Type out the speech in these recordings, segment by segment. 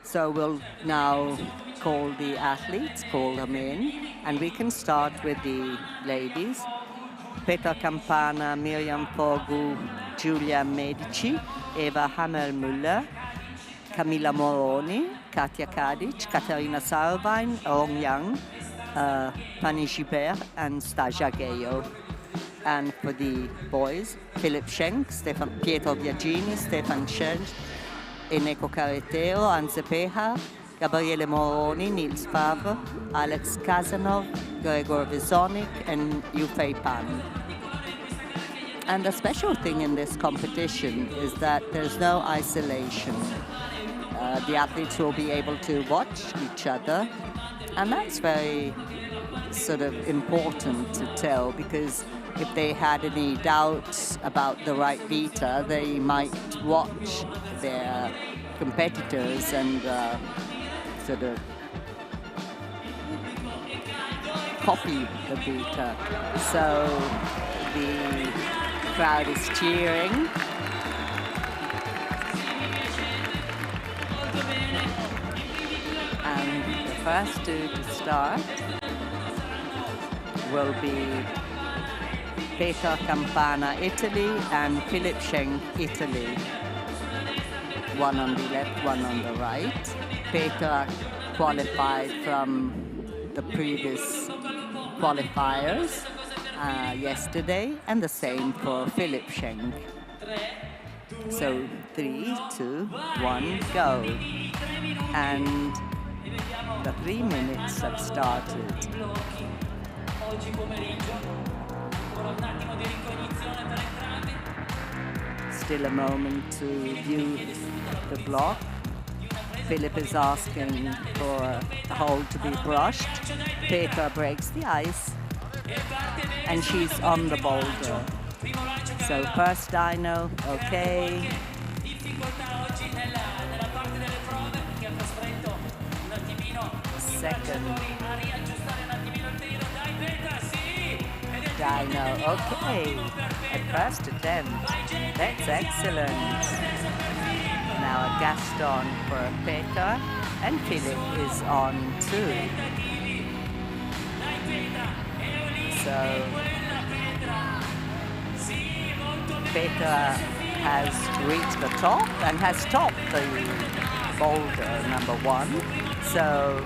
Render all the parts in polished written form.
So we'll now call the athletes, call them in, and we can start with the ladies. Petra Campana, Miriam Fogu, Giulia Medici, Eva Hammermüller, Camilla Moroni, Katia Kadic, Katerina Sarvain, Rong Yang, Fanny Gibert, and Stasia Gayo. And for the boys, Philip Schenk, Pietro Biagini, Stefan Schenk, Eneko Carretero, Anze Peha, Gabriele Moroni, Nils Favre, Alex Kazanov, Gregor Vizonik, and Yufei Pan. And the special thing in this competition is that there's no isolation. The athletes will be able to watch each other, and that's very sort of important to tell, because if they had any doubts about the right vita, they might watch their competitors and sort of copy the vita. So the crowd is cheering. And the first two to start will be Petra Campana, Italy, and Philip Schenk, Italy. One on the left, one on the right. Petra qualified from the previous qualifiers yesterday, and the same for Philip Schenk. So 3, 2, 1, go. And the 3 minutes have started. Still a moment to view the block. Philip is asking for the hole to be brushed. Petra breaks the ice, and she's on the boulder. So first dyno, okay. Second dyno, okay. At first attempt, that's excellent. Now a Gaston for Petra, and Philip is on too. So Petra has reached the top and has topped the boulder number 1. So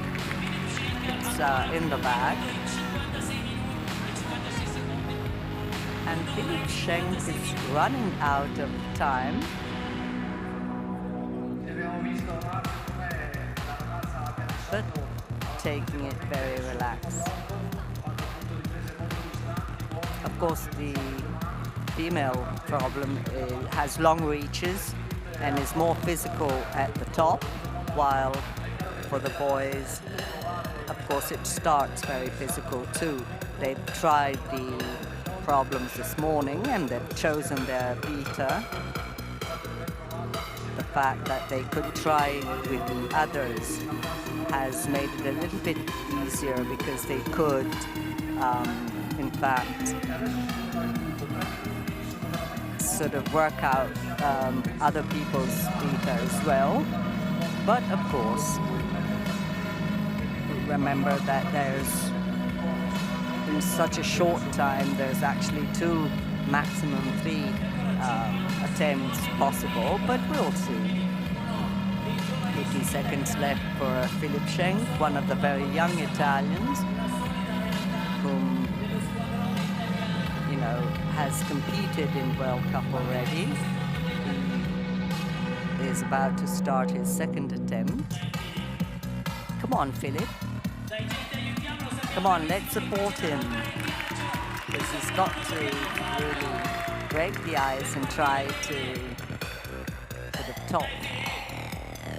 it's in the bag. And Philip Schenk is running out of time. But taking it very relaxed. Of course, the female problem has long reaches and is more physical at the top, while for the boys, of course, it starts very physical too. They've tried the problems this morning and they've chosen their vita. The fact that they could try with the others has made it a little bit easier, because they could, in fact, sort of work out other people's vita as well. But of course, remember that there's, in such a short time, there's actually 2, maximum 3 attempts possible, but we'll see. 80 seconds left for Philip Schenk, one of the very young Italians, whom, you know, has competed in World Cup already. He is about to start his second attempt. Come on, Philip. Come on, let's support him. Because he's got to really break the ice and try to sort of top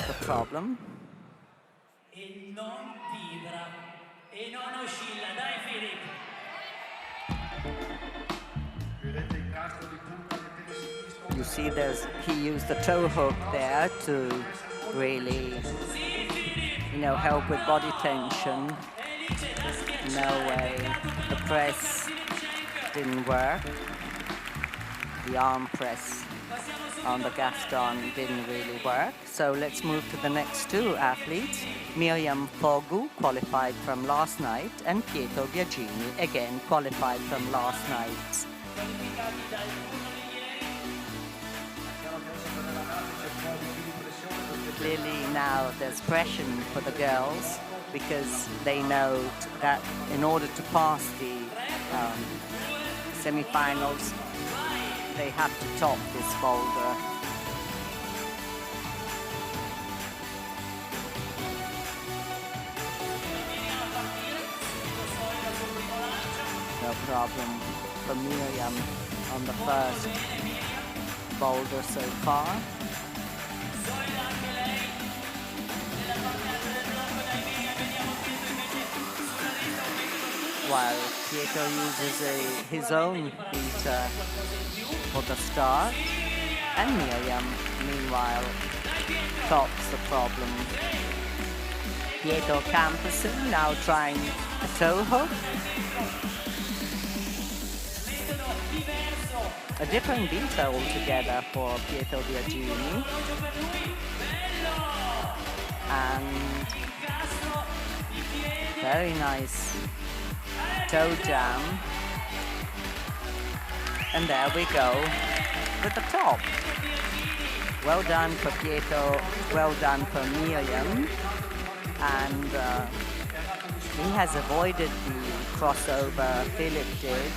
the problem. You see, he used the toe hook there to really, you know, help with body tension. No way. The press didn't work. The arm press on the Gaston didn't really work. So let's move to the next two athletes. Miriam Fogu qualified from last night, and Pietro Biagini again qualified from last night. Clearly now there's pressure for the girls because they know that in order to pass the semi-finals, they have to top this boulder. No problem for Miriam on the first boulder so far. While Pietro uses his own beater for the start, and Miriam, meanwhile, tops the problem. Pietro Camperson now trying a toe hook. A different beater altogether for Pietro Biagini. And very nice toe jam. And there we go with the top. Well done for Pietro, well done for Miriam. And he has avoided the crossover Philip did.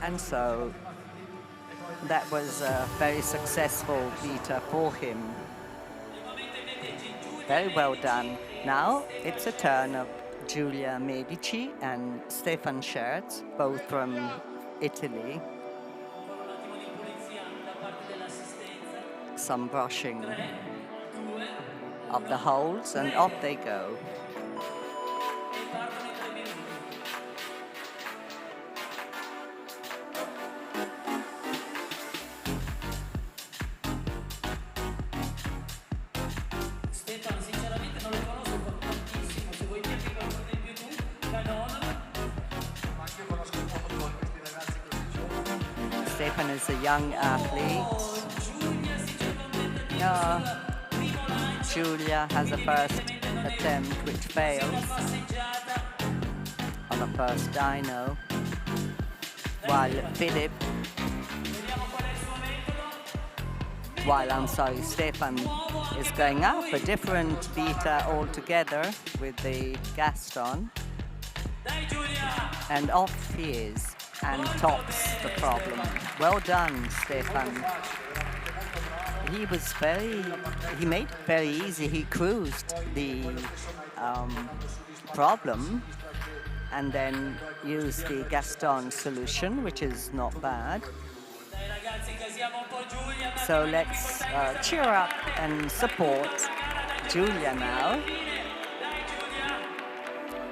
And so that was a very successful beater for him. Very well done. Now it's a turn of Giulia Medici and Stefan Scherz, both from Italy. Some brushing of the holes, and off they go. Stefan is a young athlete. Giulia has a first attempt which fails on the first dyno, while Stefan is going up a different beater altogether with the Gaston, and off he is and tops the problem. Well done, Stefan. He made it very easy. He cruised the problem and then used the Gaston solution, which is not bad. So let's cheer up and support Giulia now.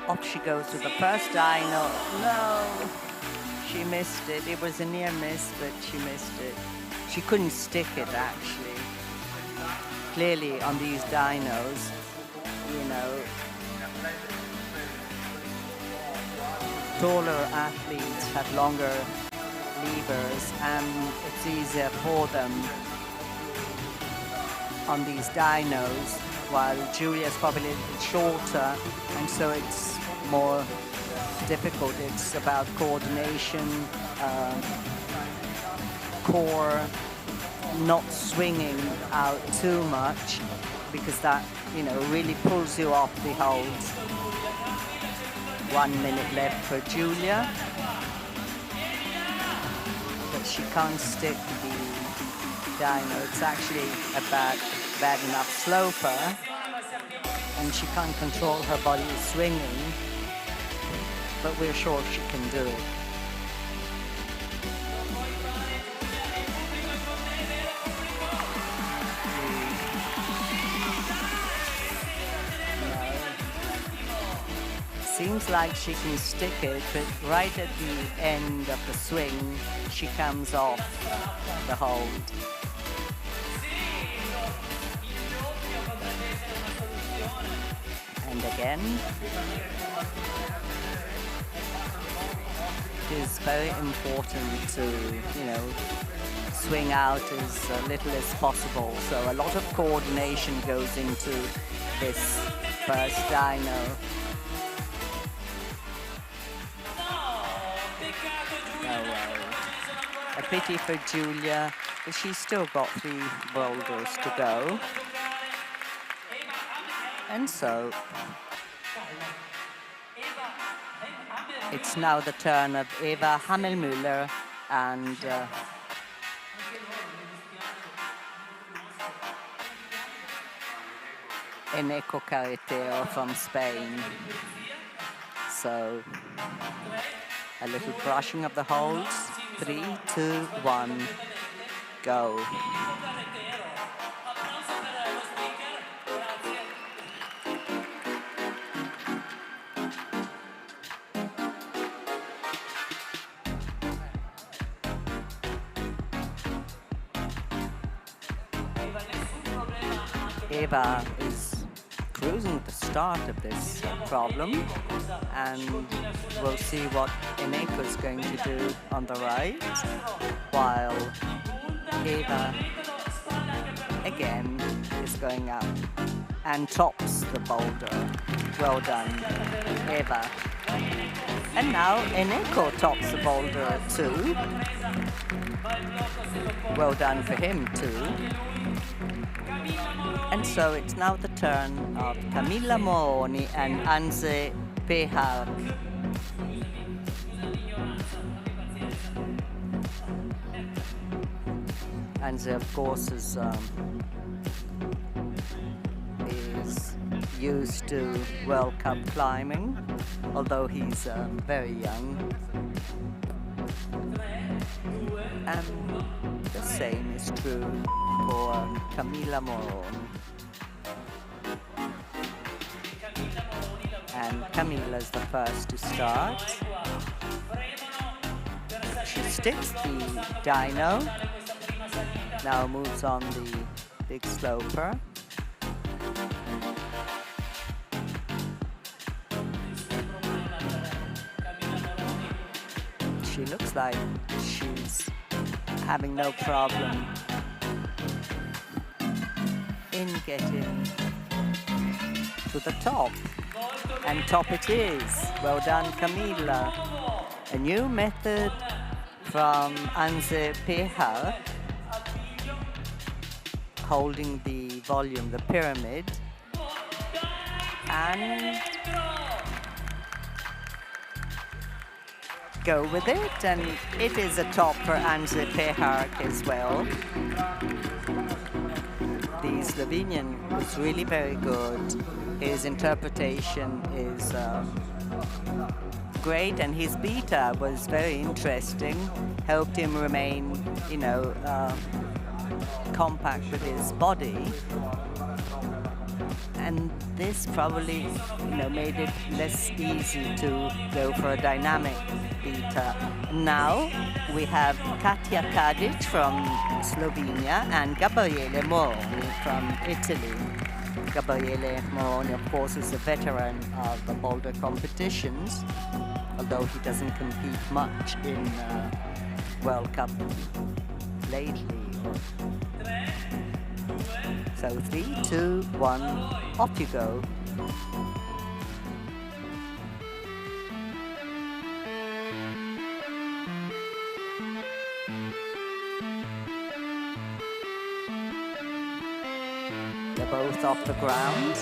Off she goes to the first dyno. No, she missed it. It was a near miss, but she missed it. She couldn't stick it, actually. Clearly, on these dynos, you know, taller athletes have longer levers, and it's easier for them on these dynos, while Giulia's probably a little shorter, and so it's more difficult. It's about coordination, core, not swinging out too much, because that, you know, really pulls you off the holds. 1 minute left for Giulia, but she can't stick the dyno. It's actually a bad enough sloper, and she can't control her body swinging, but we're sure she can do it. Seems like she can stick it, but right at the end of the swing, she comes off the hold. And again, it is very important to, you know, swing out as little as possible. So a lot of coordination goes into this first dyno. A pity for Giulia, but she's still got 3 boulders to go. And so it's now the turn of Eva Hammelmüller and Eneco Carretero from Spain. So a little brushing of the holds. 3, 2, 1, go. Eva is cruising at the start of this problem, and we'll see what Eneco is going to do on the right, while Eva again is going up and tops the boulder. Well done, Eva. And now Eneco tops the boulder too. Well done for him too. And so it's now the turn of Camilla Moroni and Anze Pehar. Anze, of course, is used to World Cup climbing, although he's very young. And the same is true for Camilla Moroni. And Camilla's the first to start. She sticks the dyno, now moves on the big sloper. She looks like she's having no problem in getting to the top. And top it is. Well done, Camilla. A new method from Anze Pehar, holding the volume, the pyramid, and go with it. And it is a top for Anze Pehar as well. The Slovenian was really very good. His interpretation is great, and his beta was very interesting. Helped him remain, compact with his body. And this probably, made it less easy to go for a dynamic beta. Now we have Katja Tadic from Slovenia and Gabriele Moroni from Italy. Gabriele Moroni, of course, is a veteran of the boulder competitions, although he doesn't compete much in World Cup lately. So 3, 2, 1, off you go. They're both off the ground.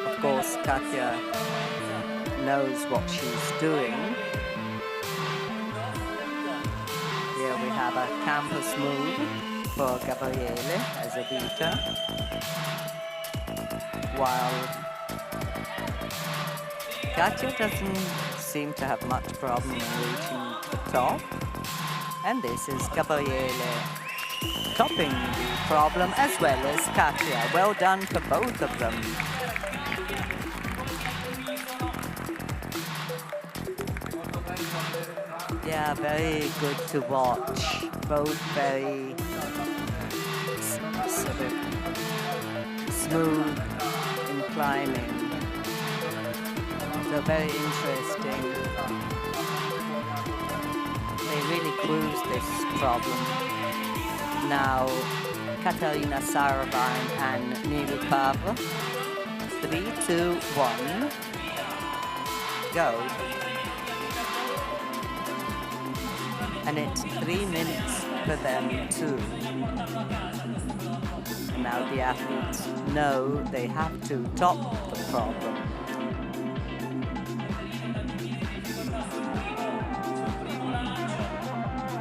Of course, Katja knows what she's doing. Here we have a campus move for Gabriele as a beta, while Katja doesn't seem to have much problem in reaching the top. And this is Gabriele topping the problem as well as Katja. Well done for both of them. Yeah, very good to watch. Both very sort of smooth in climbing. So very interesting. they really cruise this problem. Now, Katarina Sarabine and Neil Pavre. 3, 2, 1, go. And it's 3 minutes for them too. And now the athletes know they have to top the problem.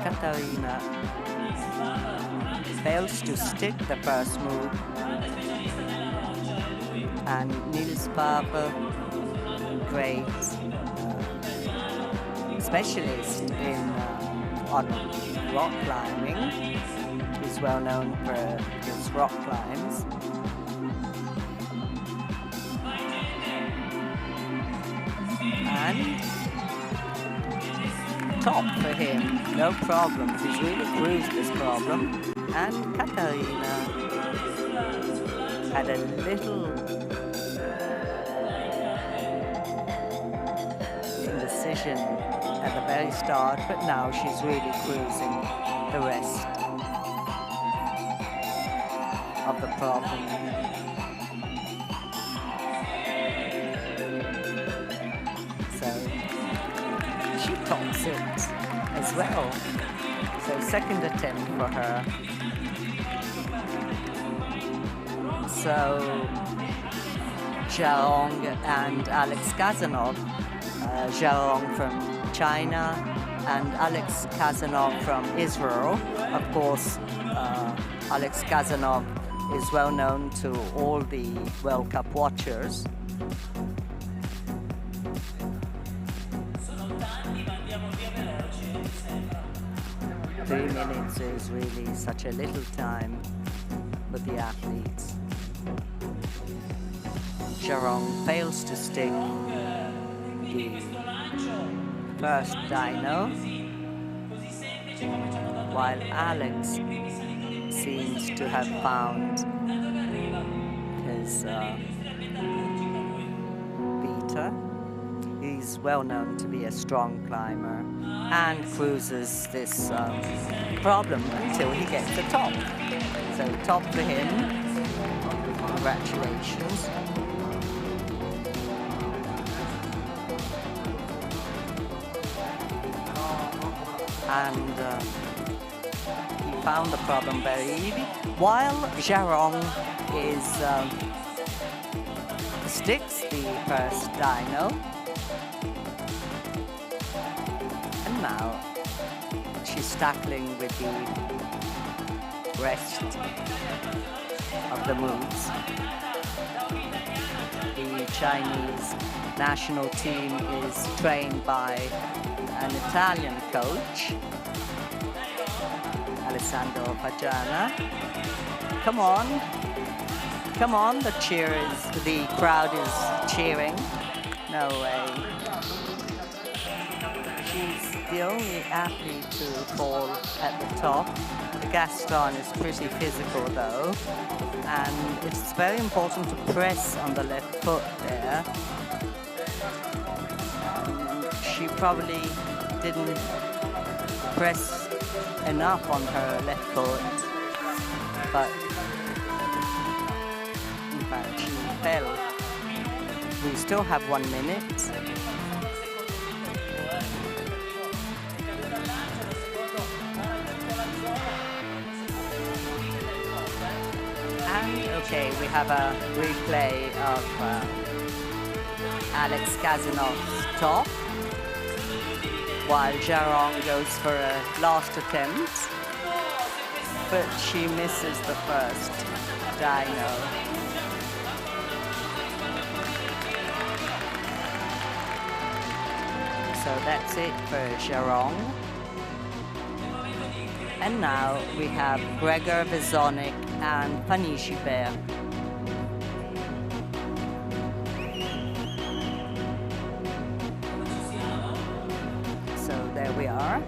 Katarina fails to stick the first move, and Niels Pavre, great specialist on rock climbing. He's well known for his rock climbs. And top for him, no problems. He's really cruised this problem. And Katarina had a little indecision at the very start, but now she's really cruising the rest of the problem. So she tops it as well. So second attempt for her. So Jarong and Alex Kazanov, Jarong from China and Alex Kazanov from Israel. Of course, Alex Kazanov is well known to all the World Cup watchers. Three minutes is really such a little time for the athletes. Jarong fails to stick the first dyno, while Alex seems to have found his beater. He's well known to be a strong climber and cruises this problem until he gets the top. So top for him. Congratulations. And he found the problem very easy, while Jarong sticks the first dyno. And now she's tackling with the rest of the moves. The Chinese national team is trained by an Italian coach, Alessandro Fagiana. Come on, come on, the crowd is cheering. No way. She's the only athlete to fall at the top. Gaston is pretty physical though, and it's very important to press on the left foot there. She probably didn't press enough on her left foot, but in fact she fell. We still have 1 minute. And okay, we have a replay of Alex Kazanov's top, while Jarong goes for a last attempt, but she misses the first dyno. So that's it for Jarong. And now we have Gregor Vezonik and Fanny Gibert. There we are.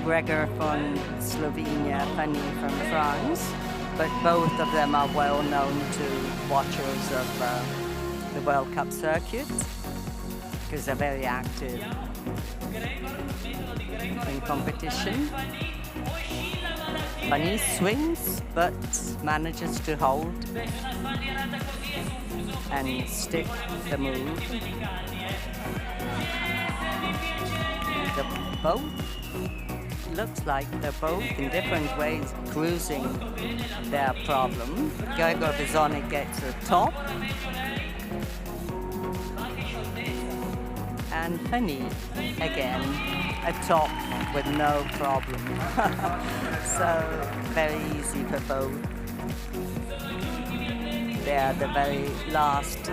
Gregor from Slovenia, Fanny from France, but both of them are well known to watchers of the World Cup circuit because they're very active. in competition. Funny swings, but manages to hold and stick the move. The both looks like they're both in different ways cruising their problem. Gregor Bisoni gets a top, and Fanny again a top with no problem. So very easy for both. They are the very last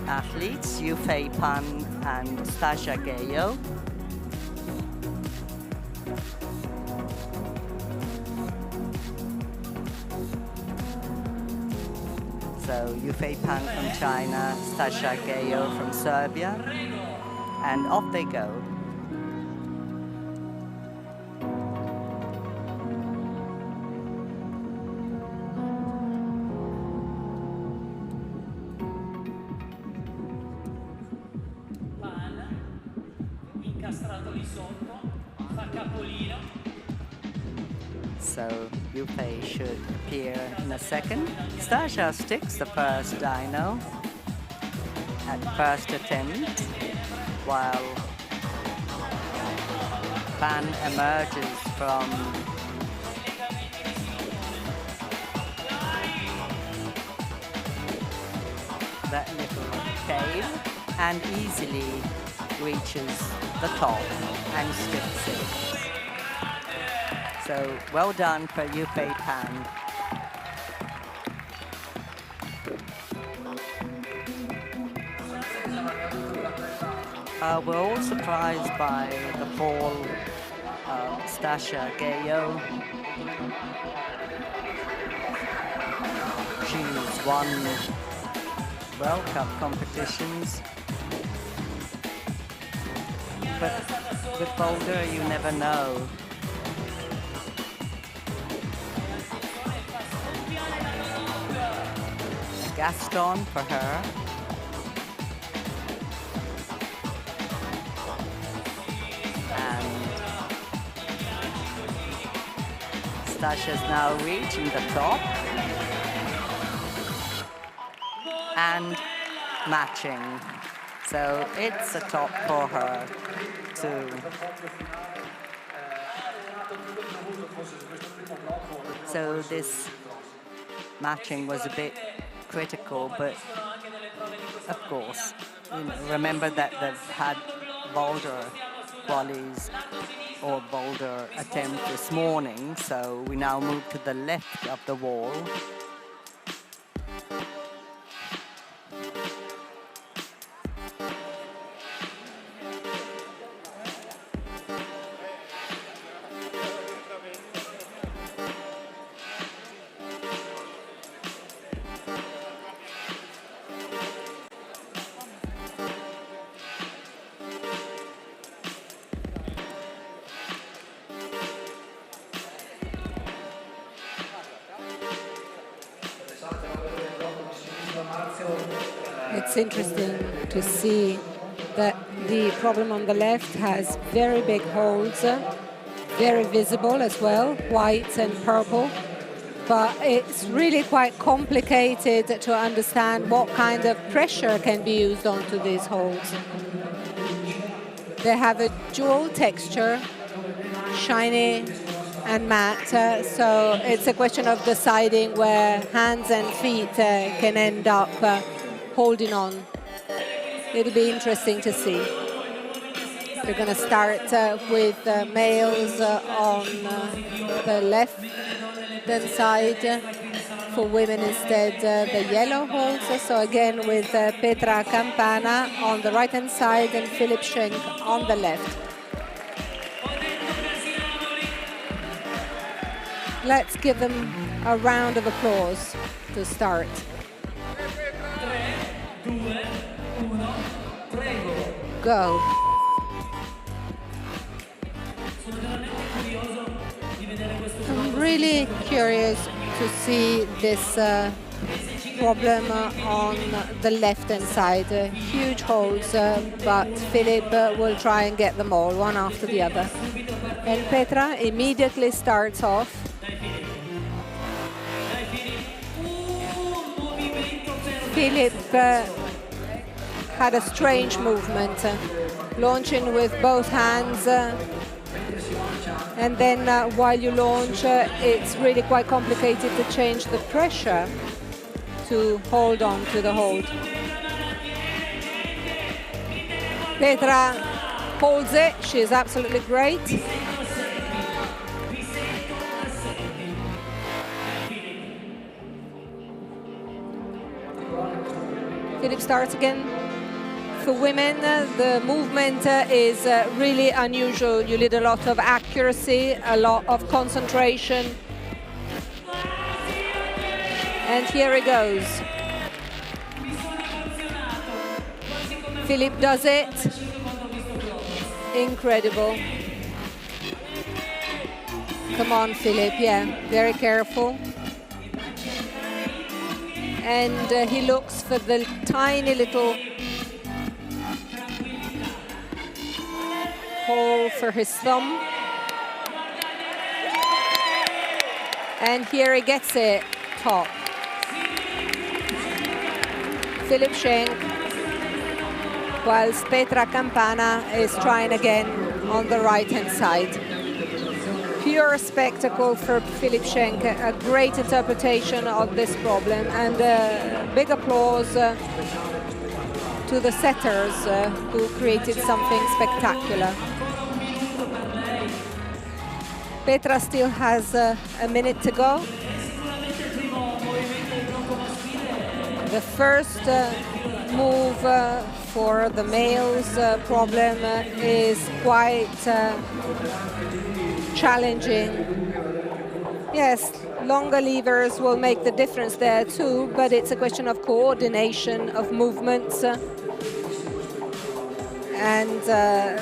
athletes, Yufei Pan and Stasha Gayo. So Yufei Pan from China, Stasha Gayo from Serbia, and off they go. So Yufei should appear in a second. Stasha sticks the first dyno at first attempt, while Pan emerges from that little cave and easily reaches the top and skips it. So well done for Yufei Pan. We're all surprised by the fall of Stasha Gayo. She's won World Cup competitions, but with Boulder you never know. Gaston for her. And Stasha's now reaching the top and matching. So it's a top for her too. So this matching was a bit critical, but of course, remember that they've had Boulder qualies or Boulder attempt this morning, so we now move to the left of the wall. It's interesting to see that the problem on the left has very big holes, very visible as well, white and purple. But it's really quite complicated to understand what kind of pressure can be used onto these holes. They have a dual texture, shiny and matte, so it's a question of deciding where hands and feet can end up holding on. It'll be interesting to see. We're going to start with males on the left-hand side. For women instead, the yellow holes. So again with Petra Campana on the right-hand side and Philip Schenk on the left. Let's give them a round of applause to start. Go. I'm really curious to see this problem on the left-hand side. Huge holes, but Philip will try and get them all, one after the other. And Petra immediately starts off. Philip had a strange movement, launching with both hands. And then while you launch, it's really quite complicated to change the pressure to hold on to the hold. Petra holds it. She's absolutely great. Philip starts again. For women, the movement is really unusual. You need a lot of accuracy, a lot of concentration. And here he goes. Philip does it. Incredible. Come on, Philip. Yeah, very careful. And he looks for the tiny little hole for his thumb. And here he gets it, top. Philip Schenk, whilst Petra Campana is trying again on the right-hand side. Pure spectacle for Philip Schenk, a great interpretation of this problem, and big applause to the setters who created something spectacular. Petra still has a minute to go. The first move for the males problem is quite challenging. Yes, longer levers will make the difference there too, but it's a question of coordination of movements. And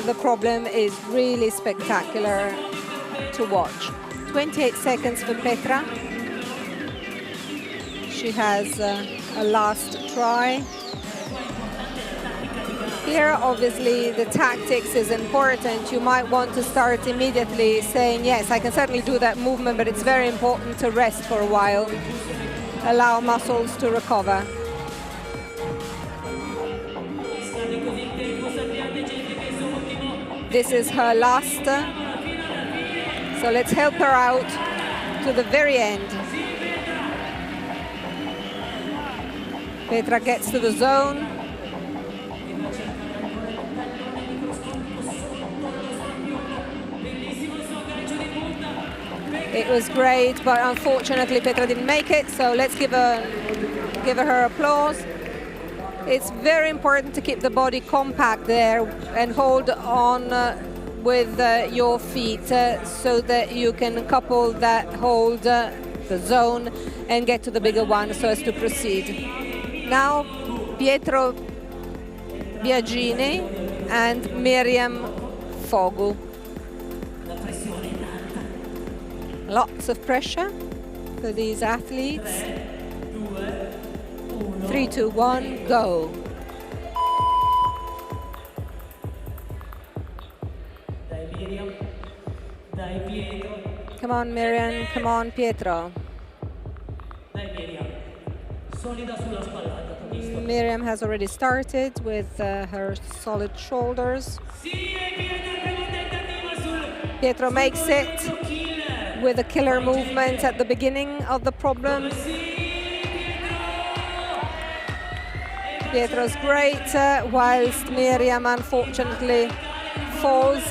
the problem is really spectacular to watch. 28 seconds for Petra. She has a last try. Here, obviously, the tactics is important. You might want to start immediately saying, yes, I can certainly do that movement, but it's very important to rest for a while. Allow muscles to recover. This is her last. So let's help her out to the very end. Petra gets to the zone. It was great, but unfortunately Petra didn't make it, so let's give her applause. It's very important to keep the body compact there and hold on with your feet so that you can couple that hold, the zone, and get to the bigger one so as to proceed. Now, Pietro Biagini and Miriam Fogu. Lots of pressure for these athletes. 3, 2, 1, go. Come on, Miriam. Come on, Pietro. Miriam has already started with her solid shoulders. Pietro makes it with a killer movement at the beginning of the problem. Pietro's great, whilst Miriam unfortunately falls.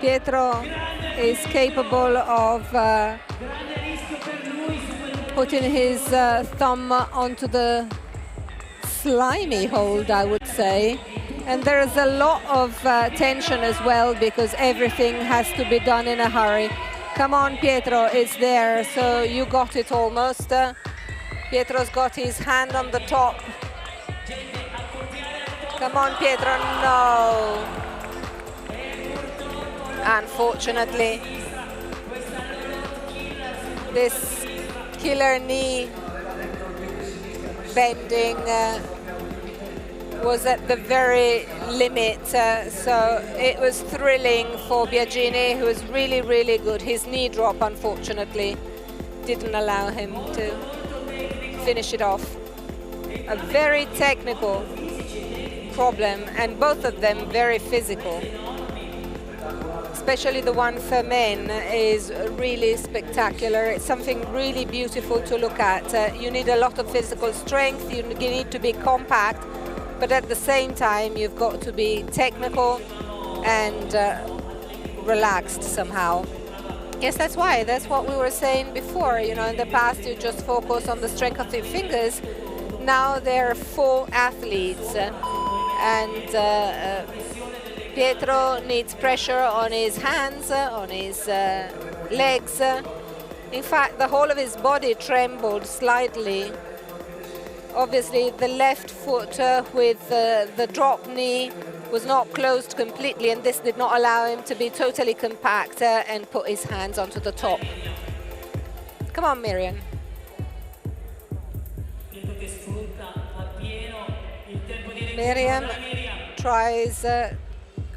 Pietro is capable of putting his thumb onto the slimy hold, I would say. And there is a lot of tension as well, because everything has to be done in a hurry. Come on, Pietro, it's there, so you got it almost. Pietro's got his hand on the top. Come on, Pietro, no. Unfortunately, this killer knee bending was at the very limit. So it was thrilling for Biagini, who was really, really good. His knee drop, unfortunately, didn't allow him to finish it off. A very technical problem, and both of them very physical. Especially the one for men is really spectacular. It's something really beautiful to look at. You need a lot of physical strength, you need to be compact, but at the same time you've got to be technical and relaxed somehow. Yes, that's why. That's what we were saying before. You know, in the past you just focus on the strength of your fingers. Now they're full athletes, and Pietro needs pressure on his hands, on his legs. In fact, the whole of his body trembled slightly. Obviously, the left foot with the drop knee was not closed completely, and this did not allow him to be totally compact and put his hands onto the top. Come on, Miriam. Miriam tries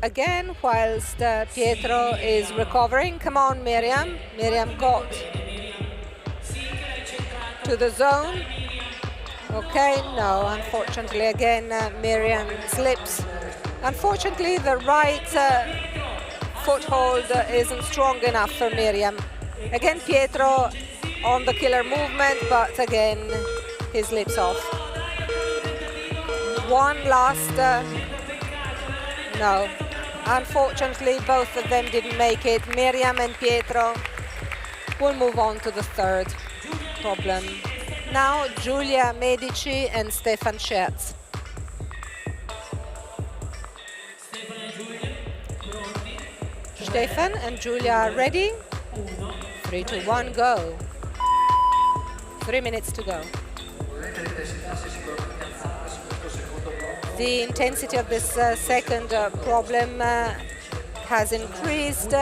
again whilst Pietro is recovering. Come on, Miriam. Miriam got to the zone. Okay, no, unfortunately, again, Miriam slips. Unfortunately, the right foothold isn't strong enough for Miriam. Again, Pietro on the killer movement, but again, he slips off. One last, no. Unfortunately, both of them didn't make it. Miriam and Pietro will move on to the third problem. Now, Giulia Medici and Stefan Scherz. Stefan and Giulia are ready. 3, 2, 1, go. 3 minutes to go. The intensity of this second problem has increased,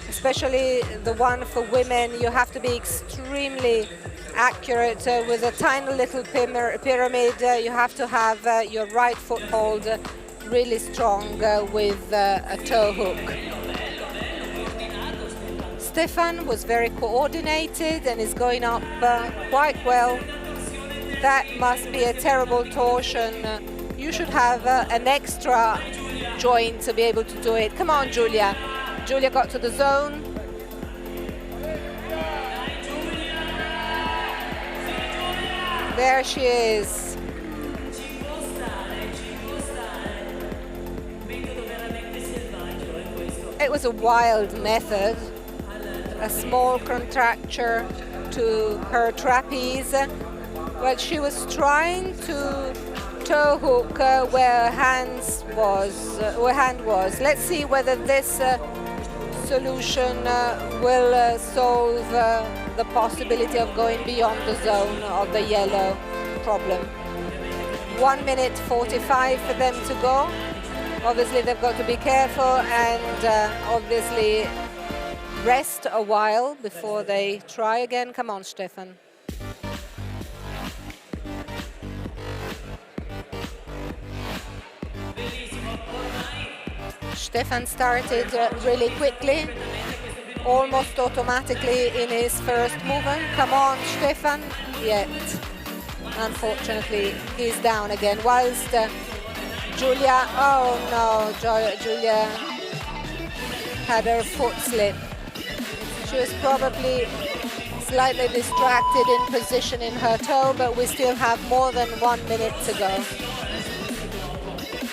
especially the one for women. You have to be extremely accurate with a tiny little pyramid. You have to have your right foothold really strong with a toe hook. Stefan was very coordinated and is going up quite well. That must be a terrible torsion. You should have an extra joint to be able to do it. Come on, Giulia. Giulia got to the zone. There she is. It was a wild method. A small contracture to her trapeze. Well, she was trying to toe hook where her hand was. Let's see whether this solution will solve the possibility of going beyond the zone of the yellow problem. 1 minute 45 for them to go. Obviously, they've got to be careful and obviously rest a while before they try again. Come on, Stefan. Stefan started really quickly, almost automatically in his first movement. Come on, Stefan. Yet, unfortunately, he's down again. Whilst Giulia, oh no, Giulia had her foot slip. She was probably slightly distracted in positioning her toe, but we still have more than 1 minute to go.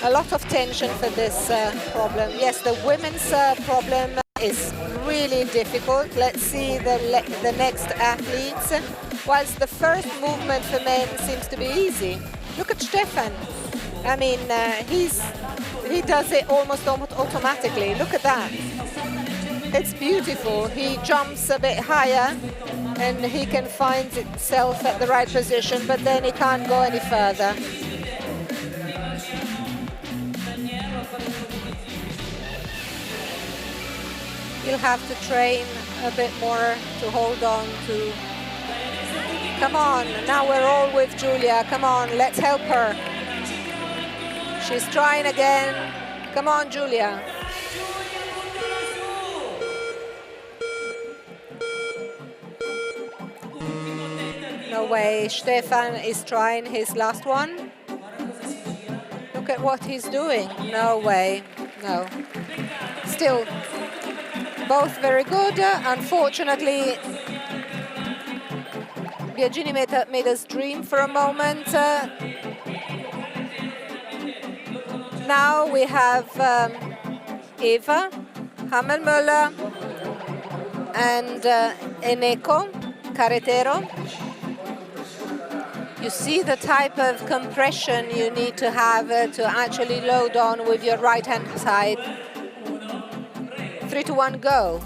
A lot of tension for this problem. Yes, the women's problem is really difficult. Let's see the next athletes. Whilst the first movement for men seems to be easy. Look at Stefan. I mean, he does it almost automatically. Look at that. It's beautiful. He jumps a bit higher and he can find himself at the right position, but then he can't go any further. You'll have to train a bit more to hold on to Come on, now we're all with Giulia. Come on, let's help her. She's trying again. Come on, Giulia. No way, Stefan is trying his last one. Look at what he's doing. No way, no. Still, both very good. Unfortunately, Biagini made us dream for a moment. Now we have Eva Hammelmöller and Eneko Carretero. You see the type of compression you need to have to actually load on with your right-hand side. 3, 2, 1, go.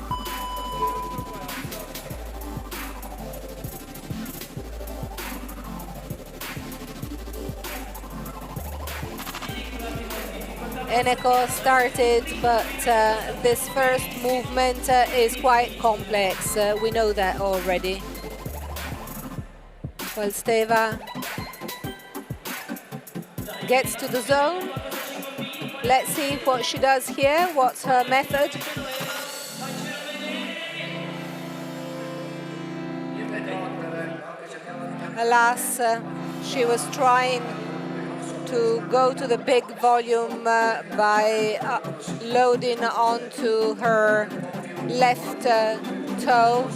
Eneko started, but this first movement is quite complex. We know that already. Well, Steva gets to the zone. Let's see what she does here. What's her method? Alas, she was trying to go to the big volume by loading onto her left toe,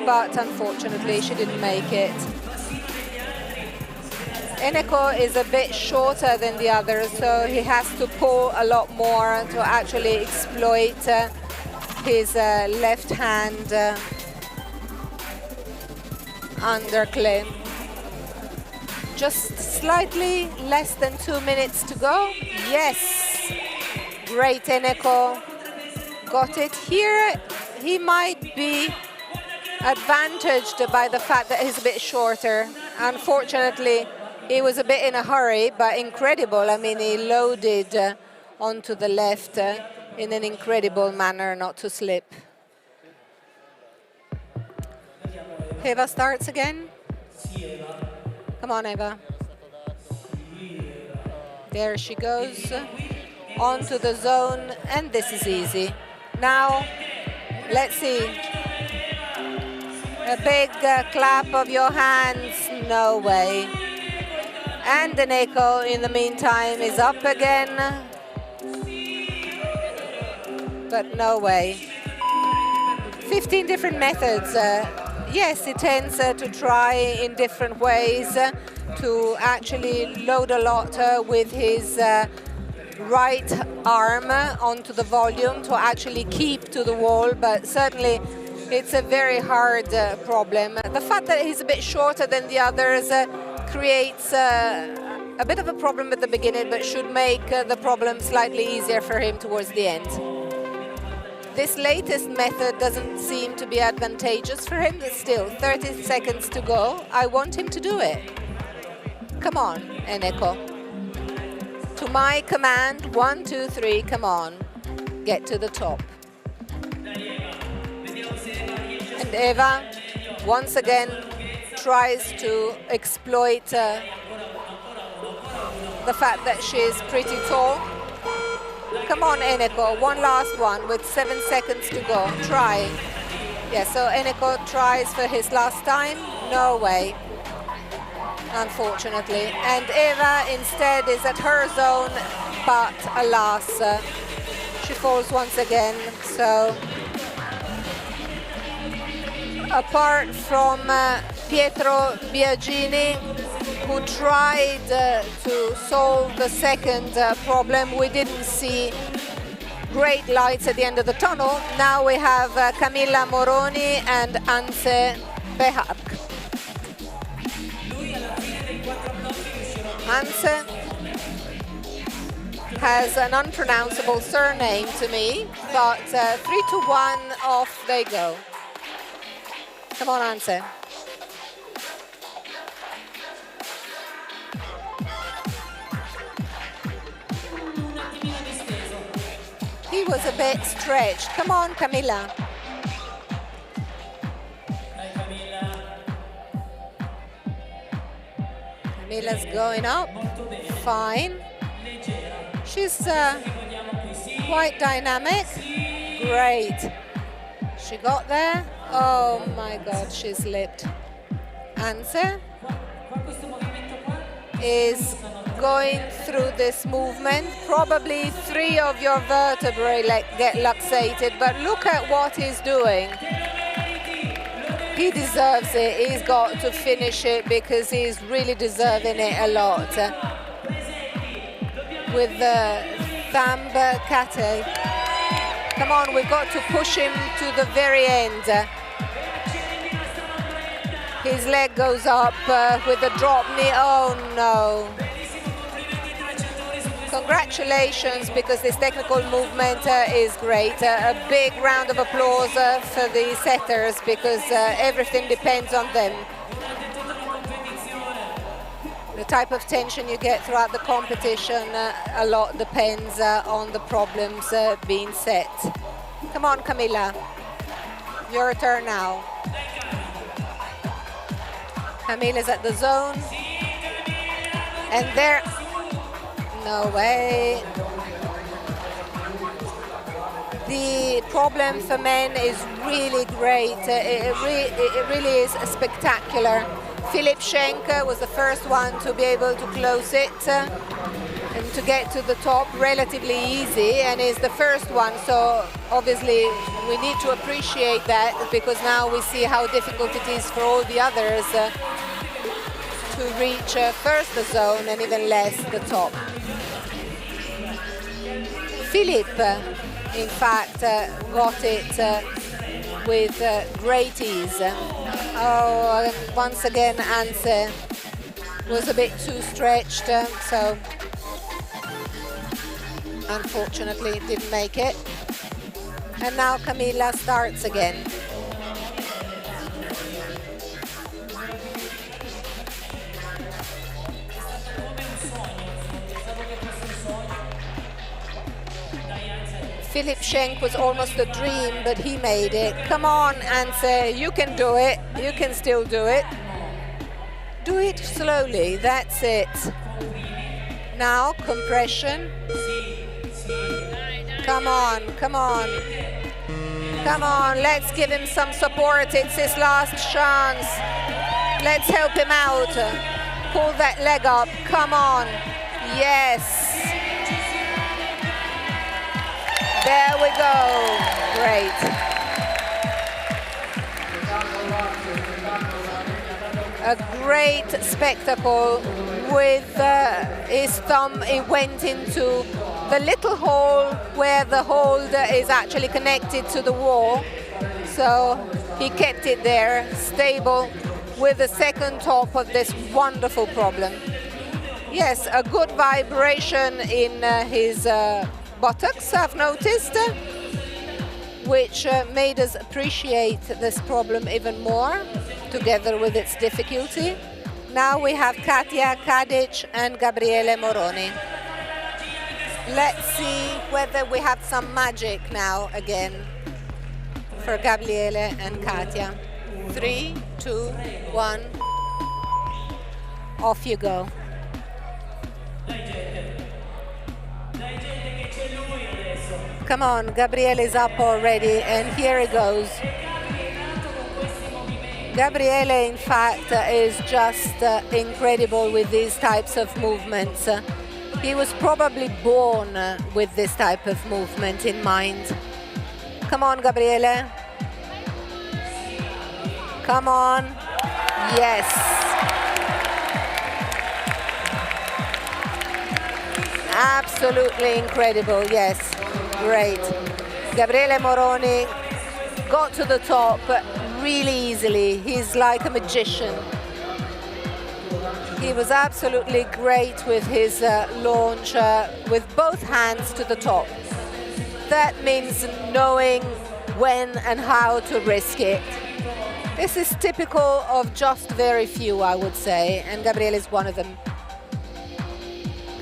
but unfortunately she didn't make it. Eneko is a bit shorter than the others, so he has to pull a lot more to actually exploit his left hand underclimb. Just slightly less than 2 minutes to go. Yes, great Eneko, got it here. He might be advantaged by the fact that he's a bit shorter. Unfortunately, he was a bit in a hurry, but incredible. I mean, he loaded onto the left in an incredible manner not to slip. Eva starts again. Come on, Eva. There she goes, onto the zone, and this is easy. Now, let's see. A big clap of your hands, no way. And Eneko, in the meantime, is up again. But no way. 15 different methods. Yes, he tends to try in different ways to actually load a lot with his right arm onto the volume to actually keep to the wall, but certainly it's a very hard problem. The fact that he's a bit shorter than the others creates a bit of a problem at the beginning, but should make the problem slightly easier for him towards the end. This latest method doesn't seem to be advantageous for him, but still, 30 seconds to go. I want him to do it. Come on, Eneko. To my command, 1, 2, 3, come on. Get to the top. And Eva, once again, tries to exploit the fact that she's pretty tall. Come on, Eneko, one last one with 7 seconds to go. Try. Yeah, so Eneko tries for his last time. No way, unfortunately. And Eva instead is at her zone, but alas, she falls once again. So apart from Pietro Biagini, who tried to solve the second problem, we didn't see great lights at the end of the tunnel. Now we have Camilla Moroni and Anse Behak. Anse has an unpronounceable surname to me, but 3, 2, 1, off they go. Come on, Anse. He was a bit stretched. Come on, Camilla. Mila's going up, fine. She's quite dynamic, great. She got there, oh my God, she slipped. Anse is going through this movement. Probably 3 of your vertebrae get luxated, but look at what he's doing. He deserves it. He's got to finish it because he's really deserving it a lot. With the thumb kate. Come on, we've got to push him to the very end. His leg goes up with a drop knee. Oh no. Congratulations, because this technical movement is great. A big round of applause for the setters, because everything depends on them. The type of tension you get throughout the competition, a lot depends on the problems being set. Come on, Camilla. Your turn now. Camilla's at the zone. And there... No way. The problem for men is really great. It really is spectacular. Philip Schenk was the first one to be able to close it and to get to the top relatively easy, and is the first one. So obviously we need to appreciate that, because now we see how difficult it is for all the others to reach first the zone and even less the top. Philip, in fact, got it with great ease. Oh, once again, Anse was a bit too stretched, so unfortunately didn't make it. And now Camilla starts again. Philip Schenk was almost a dream, but he made it. Come on, Anse, you can do it. You can still do it. Do it slowly, that's it. Now, compression. Come on, come on. Come on, let's give him some support. It's his last chance. Let's help him out. Pull that leg up, come on. Yes. There we go, great. A great spectacle. With his thumb, it went into the little hole where the hold is actually connected to the wall. So he kept it there, stable, with the second top of this wonderful problem. Yes, a good vibration in his buttocks, I've noticed, which made us appreciate this problem even more, together with its difficulty. Now we have Katia Kadic and Gabriele Moroni. Let's see whether we have some magic now again for Gabriele and Katia. 3, 2, 1. Off you go. Come on, Gabriele is up already, and here he goes. Gabriele, in fact, is just incredible with these types of movements. He was probably born with this type of movement in mind. Come on, Gabriele. Come on. Yes. Absolutely incredible, yes. Great. Gabriele Moroni got to the top really easily. He's like a magician. He was absolutely great with his launch with both hands to the top. That means knowing when and how to risk it. This is typical of just very few, I would say, and Gabriele is one of them.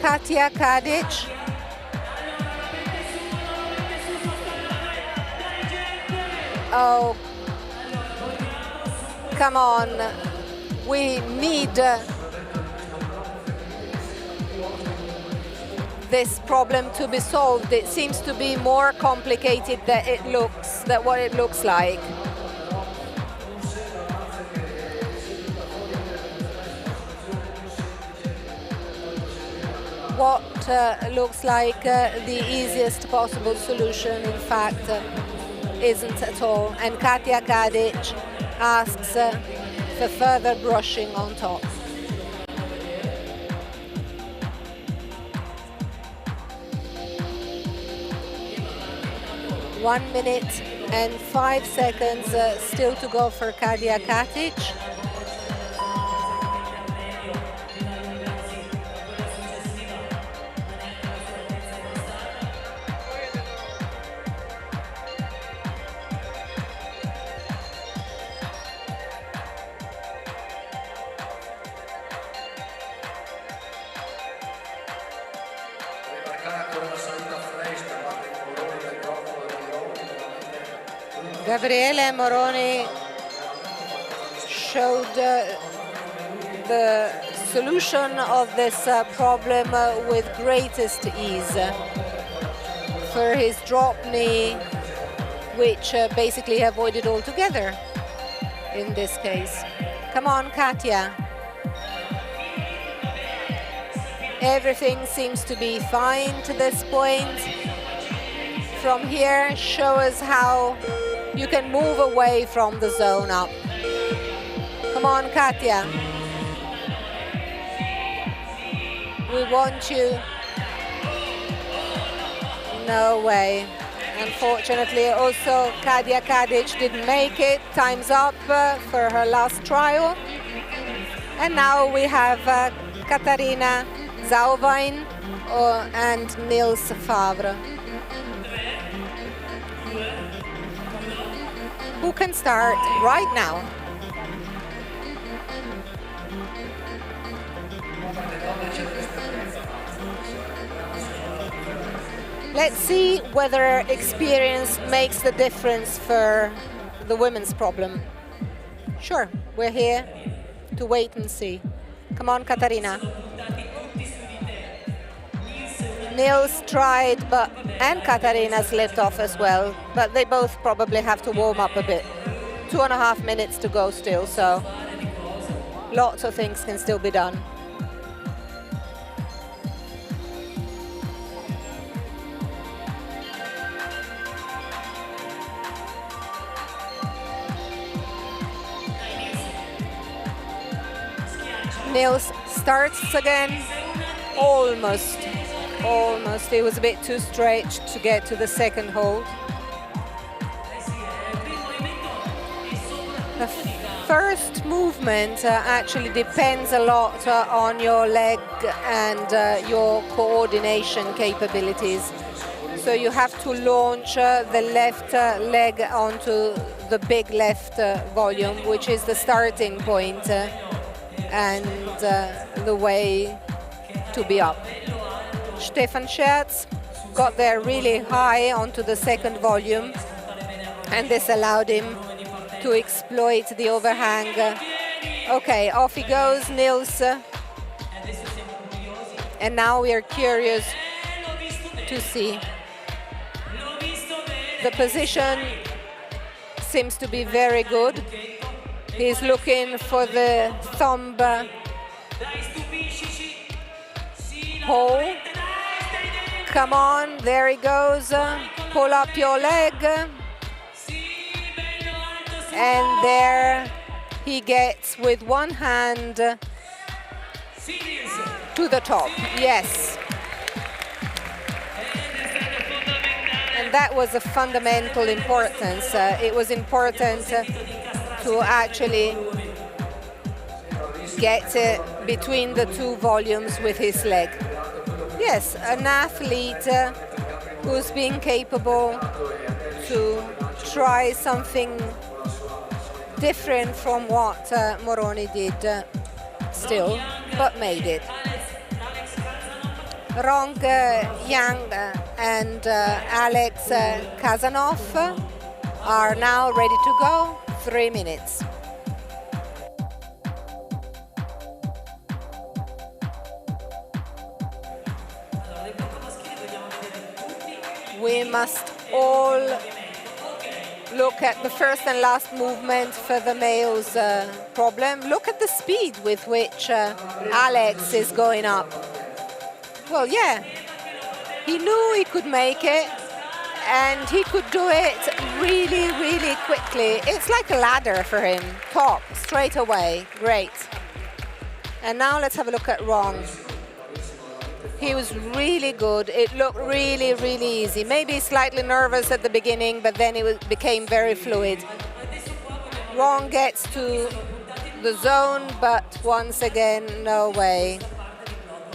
Katia Kadic. Oh, come on. We need this problem to be solved. It seems to be more complicated than what it looks like. What looks like the easiest possible solution, in fact, isn't at all. And Katja Kadic asks for further brushing on top. One minute and 5 seconds still to go for Katja Kadic. Gabriele Moroni showed the solution of this problem with greatest ease for his drop knee, which basically avoided altogether in this case. Come on, Katja. Everything seems to be fine to this point. From here, show us how you can move away from the zone up. Come on, Katja. We want you. No way. Unfortunately, also Katja Kadic didn't make it. Time's up for her last trial. And now we have Katarina Zauwein and Nils Favre. Who can start right now? Let's see whether experience makes the difference for the women's problem. Sure, we're here to wait and see. Come on, Katarina. Nils tried, and Katarina slipped off as well, but they both probably have to warm up a bit. 2.5 minutes to go still, so lots of things can still be done. Nils starts again, almost. It was a bit too stretched to get to the second hold. The first movement actually depends a lot on your leg and your coordination capabilities. So you have to launch the left leg onto the big left volume, which is the starting point and the way to be up. Stefan Scherz got there really high onto the second volume, and this allowed him to exploit the overhang. Okay, off he goes, Nils. And now we are curious to see. The position seems to be very good. He's looking for the thumb hole. Come on, there he goes. Pull up your leg. And there he gets with one hand to the top. Yes. And that was a fundamental importance. It was important to actually get between the two volumes with his leg. Yes, an athlete who's been capable to try something different from what Moroni did still, but made it. Rong Yang and Alex Kazanov are now ready to go. 3 minutes. We must all look at the first and last movement for the male's problem. Look at the speed with which Alex is going up. Well, yeah, he knew he could make it, and he could do it really, really quickly. It's like a ladder for him. Top, straight away. Great. And now let's have a look at Ron. He was really good. It looked really, really easy. Maybe slightly nervous at the beginning, but then it became very fluid. Ron gets to the zone, but once again, no way.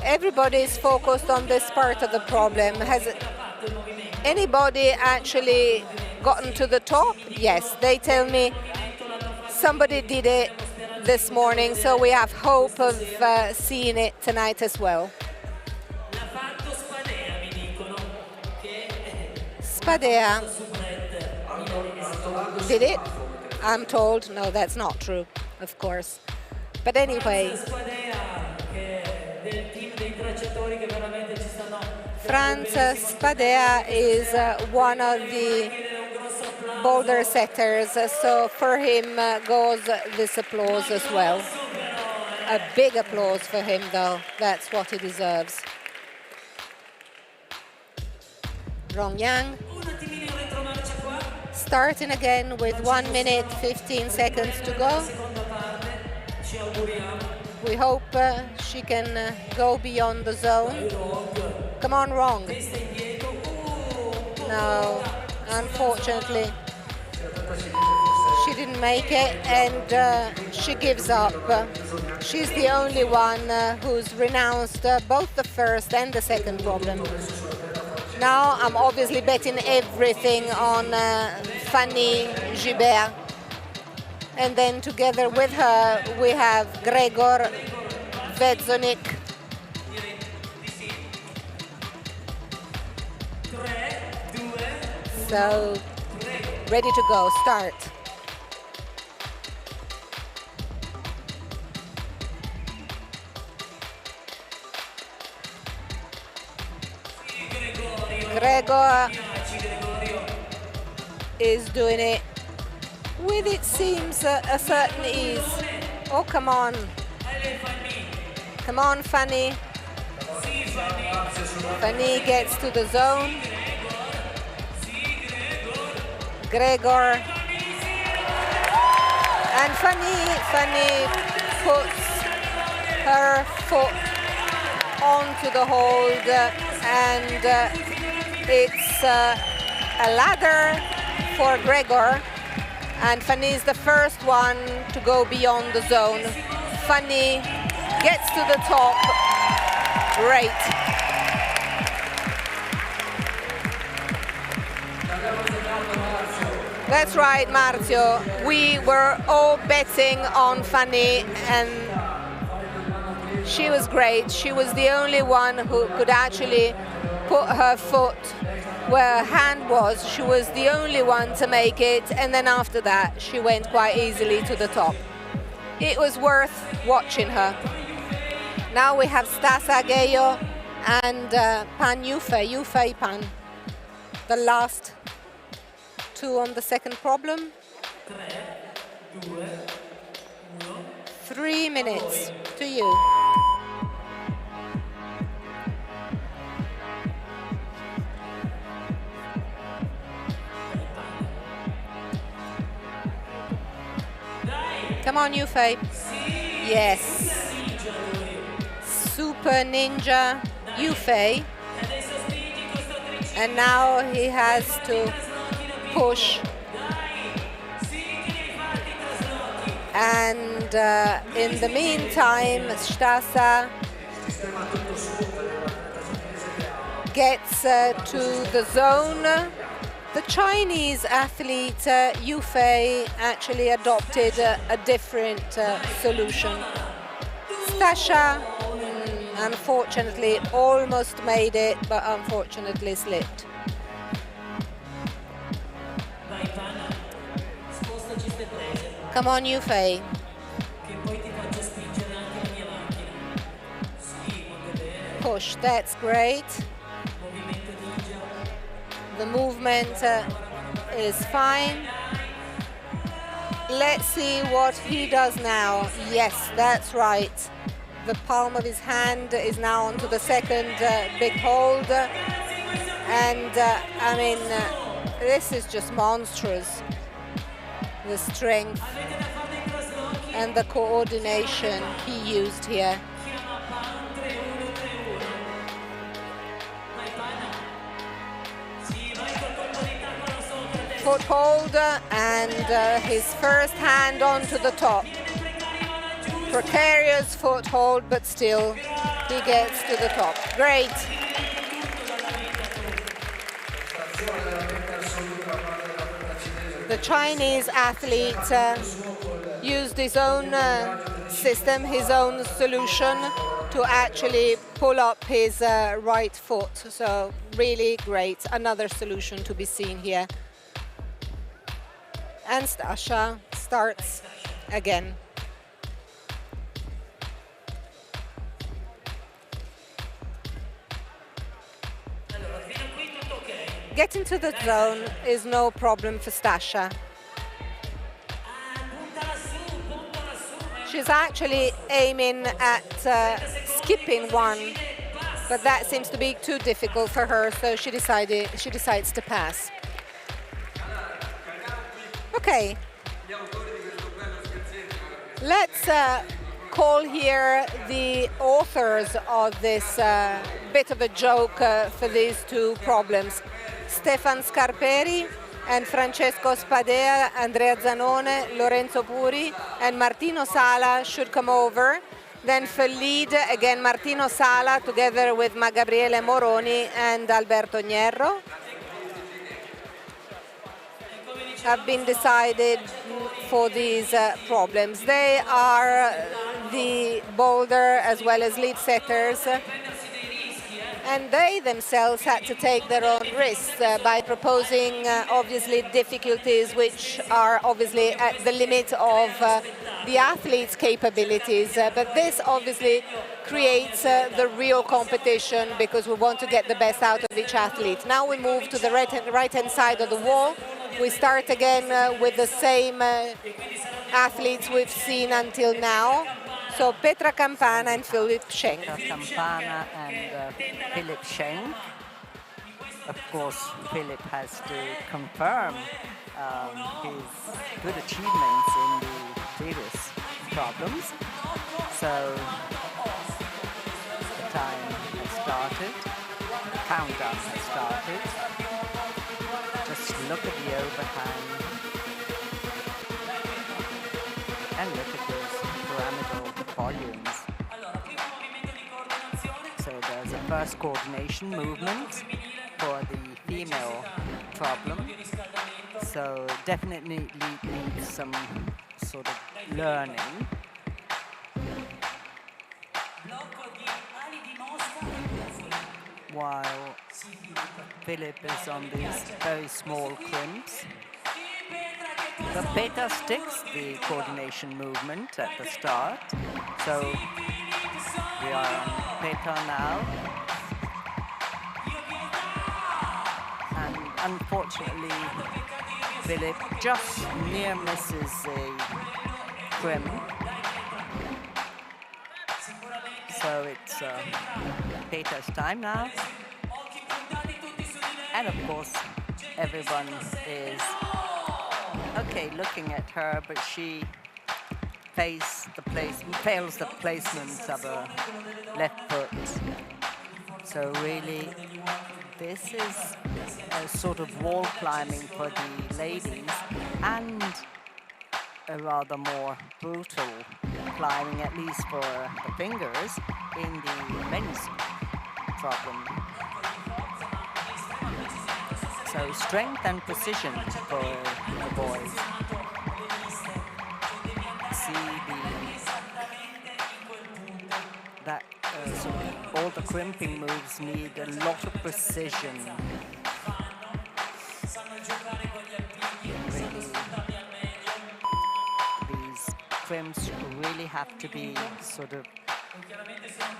Everybody is focused on this part of the problem. Has anybody actually gotten to the top? Yes, they tell me somebody did it this morning, so we have hope of seeing it tonight as well. Spadea did it, I'm told. No, that's not true, of course. But anyway, Franz Spadea is one of the boulder setters, so for him goes this applause as well. A big applause for him, though. That's what he deserves. Rong Yang starting again with 1 minute 15 seconds to go. We hope she can go beyond the zone. Come on, Rong. No, unfortunately, she didn't make it, and she gives up. She's the only one who's renounced both the first and the second problem. Now I'm obviously betting everything on Fanny Gibert. And then together with her, we have Gregor Vedzonik. So, ready to go, start. Gregor is doing it with, it seems, a certain ease. Oh, come on. Come on, Fanny. Fanny gets to the zone. Gregor. And Fanny puts her foot onto the hold, and it's a ladder for Gregor, and Fanny is the first one to go beyond the zone. Fanny gets to the top. Great. That's right, Marzio. We were all betting on Fanny, and she was great. She was the only one who could actually put her foot where her hand was. She was the only one to make it, and then after that she went quite easily to the top. It was worth watching her. Now we have Stasa Geyo and Pan Yufei Pan, the last two on the second problem. 3 minutes to you. Come on, Yufei. Yes. Super Ninja Yufei. And now he has to push. And in the meantime, Stasa gets to the zone. The Chinese athlete Yufei actually adopted a different solution. Stasha, unfortunately, almost made it, but unfortunately slipped. Come on, Yufei. Push, that's great. The movement is fine. Let's see what he does now. Yes, that's right. The palm of his hand is now onto the second big hold. And I mean, this is just monstrous. The strength and the coordination he used here. Foothold and his first hand onto the top. Precarious foothold, but still he gets to the top. Great. The Chinese athlete used his own system, his own solution to actually pull up his right foot. So really great. Another solution to be seen here. And Stasha starts again. Getting to the zone is no problem for Stasha. She's actually aiming at skipping one, but that seems to be too difficult for her, so she decides to pass. Okay, let's call here the authors of this bit of a joke for these two problems. Stefan Scarperi and Francesco Spadea, Andrea Zanone, Lorenzo Puri, and Martino Sala should come over. Then for lead, again, Martino Sala together with Gabriele Moroni and Alberto Nierro. Have been decided for these problems. They are the boulder as well as lead setters, and they themselves had to take their own risks by proposing obviously difficulties which are obviously at the limit of the athlete's capabilities, but this obviously creates the real competition because we want to get the best out of each athlete. Now we move to the right-hand side of the wall. We start again with the same athletes we've seen until now. So Petra Campana and Philip Schenk. Campana and Philip Schenk. Of course, Philip has to confirm his good achievements in the previous problems. So the time has started, the countdown has started. Just look at the overhang and look at those pyramidal volumes. So there's a first coordination movement for the female problem. So definitely needs some sort of learning. While Philip is on these very small crimps. The Petra sticks the coordination movement at the start. So we are on Petra now. And unfortunately, Philip just near misses a crimp. So it's Petra's time now. And of course, everyone is looking at her, but she fails the placement of her left foot. So really, this is a sort of wall climbing for the ladies and a rather more brutal climbing, at least for the fingers, in the men's problem. So strength and precision for the boys. See that all the crimping moves need a lot of precision. Really, these crimps really have to be sort of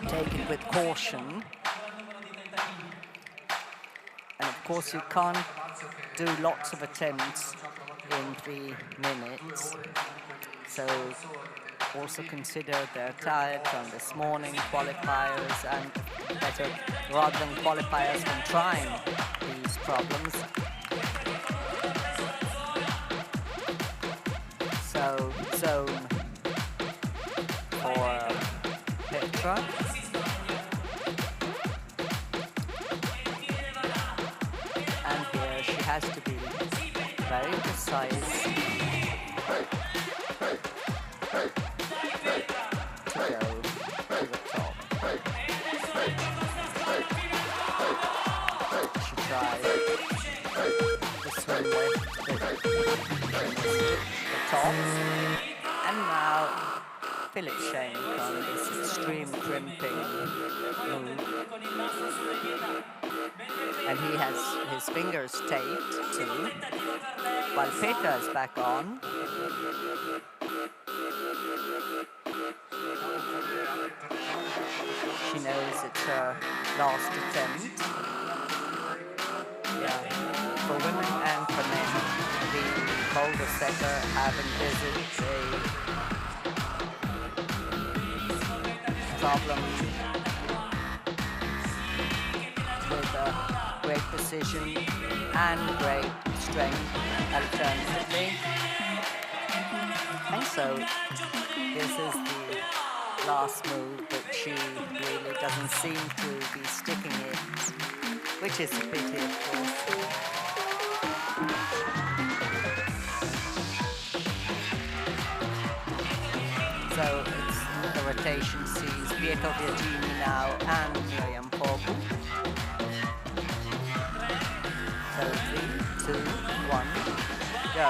taken with caution. And of course you can't do lots of attempts in 3 minutes. So also consider they're tired from this morning qualifiers, and better rather than qualifiers from trying these problems. So zone for Petra. And here she has to be very precise to go to the top. She tried to swim with the top. And now Philip Shank on this extreme crimping move. And he has his fingers taped too, while Peter is back on. She knows it's her last attempt. Yeah, for women and for men, the boulder setter have envisaged a problem with great precision and great strength alternatively. And so this is the last move, but she really doesn't seem to be sticking it, which is a pity, of course. So it's the rotation sees Pietro Virgini now and Miriam Fogu. So 3, 2, 1, go.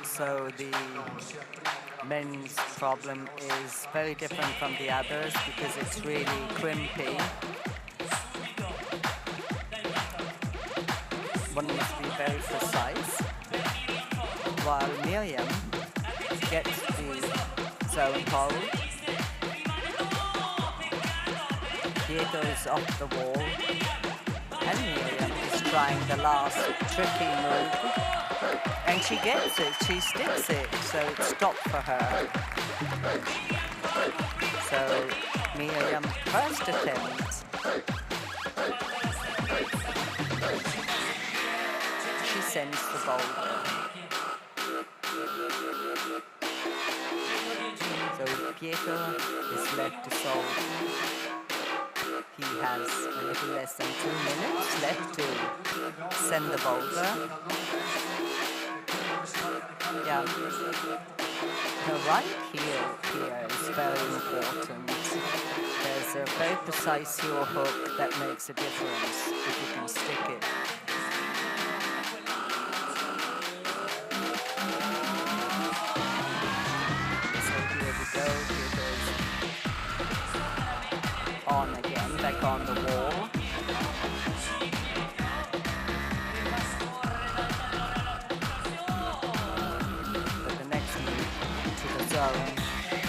So the men's problem is very different from the others because it's really crimpy. One must be very precise. While Miriam gets the zone hold, Pietro's off the wall, and Miriam is trying the last tricky move. And she gets it, she sticks it, so it's stopped for her. So Miriam, first attempt. She sends the boulder. So Pietro is left to solve. He has a little less than 2 minutes left to send the boulder. Yeah, the right heel here is very important. There's a very precise heel hook that makes a difference if you can stick it. So here we go, Peter's on again, back on the wall.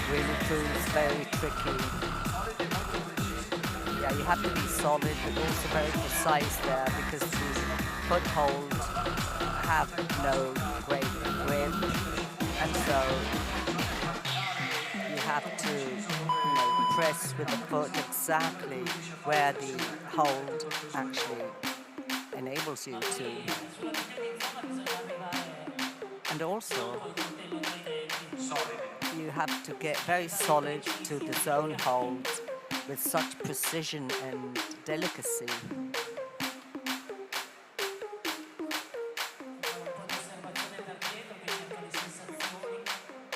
Really proves very tricky. Yeah, you have to be solid, but also very precise there because the footholds have no great grip, and so you have to, press with the foot exactly where the hold actually enables you to. And also, you have to get very solid to the zone holds with such precision and delicacy.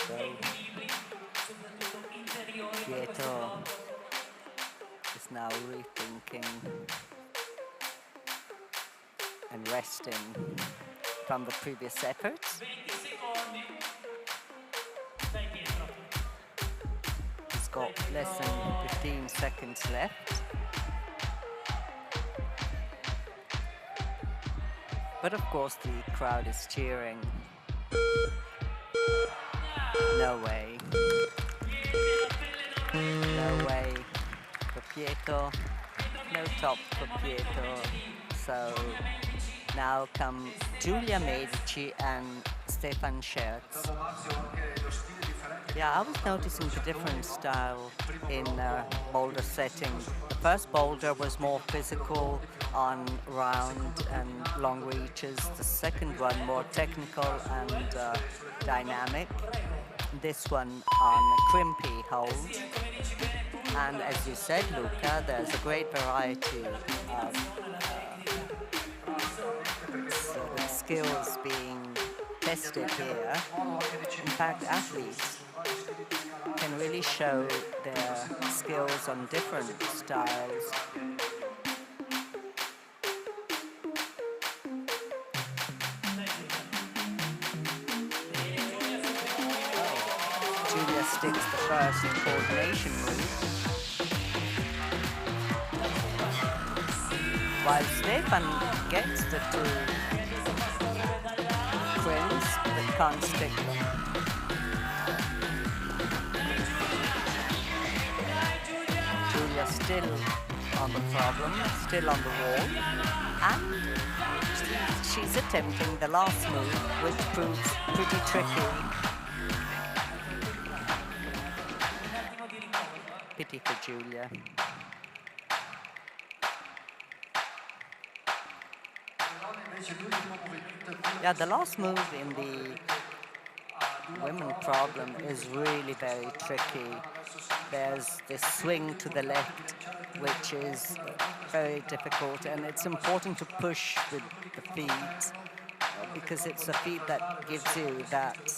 So, Pietro is now rethinking and resting from the previous efforts. He's got less than 15 seconds left. But of course the crowd is cheering. No way. No way for Pietro. No top for Pietro. So now come Giulia Medici and Stefan Scherz. Yeah, I was noticing the different style in boulder setting. The first boulder was more physical on round and long reaches. The second one more technical and dynamic. This one on crimpy hold. And as you said, Luca, there's a great variety of sort of skills being tested here. In fact, athletes can really show their skills on different styles. Giulia sticks the first coordination move, while Stefan gets the two crimps but can't stick them. Giulia still on the problem, still on the wall, and she's attempting the last move, which proves pretty tricky. Pity for Giulia. Yeah, the last move in the women problem is really very tricky. There's this swing to the left, which is very difficult, and it's important to push with the feet because it's the feet that gives you that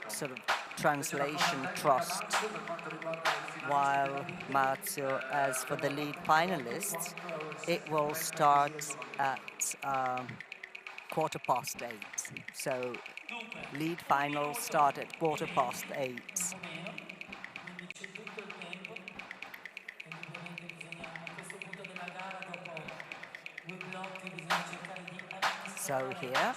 sort of translation trust. While Marzio, as for the lead finalists, it will start at 8:15. So lead finals start at 8:15. So here,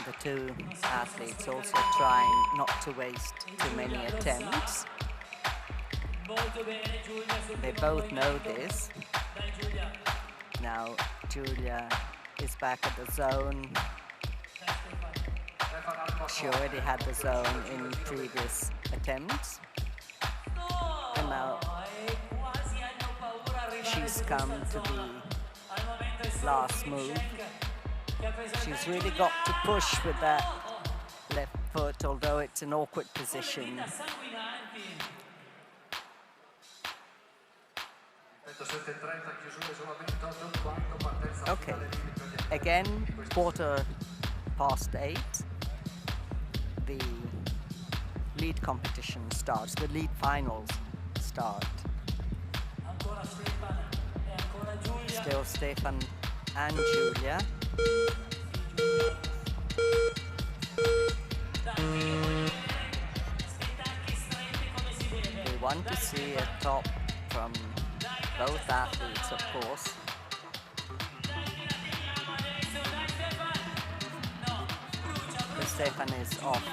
the two athletes also trying not to waste too many attempts. They both know this. Now Giulia is back at the zone. She already had the zone in previous attempts. And now she's come to the last move. She's really got to push with that left foot, although it's an awkward position. Okay, again, 8:15. The lead competition starts, the lead finals start. Still Stefan and Giulia. We want to see a top from both athletes, of course. Stefan is off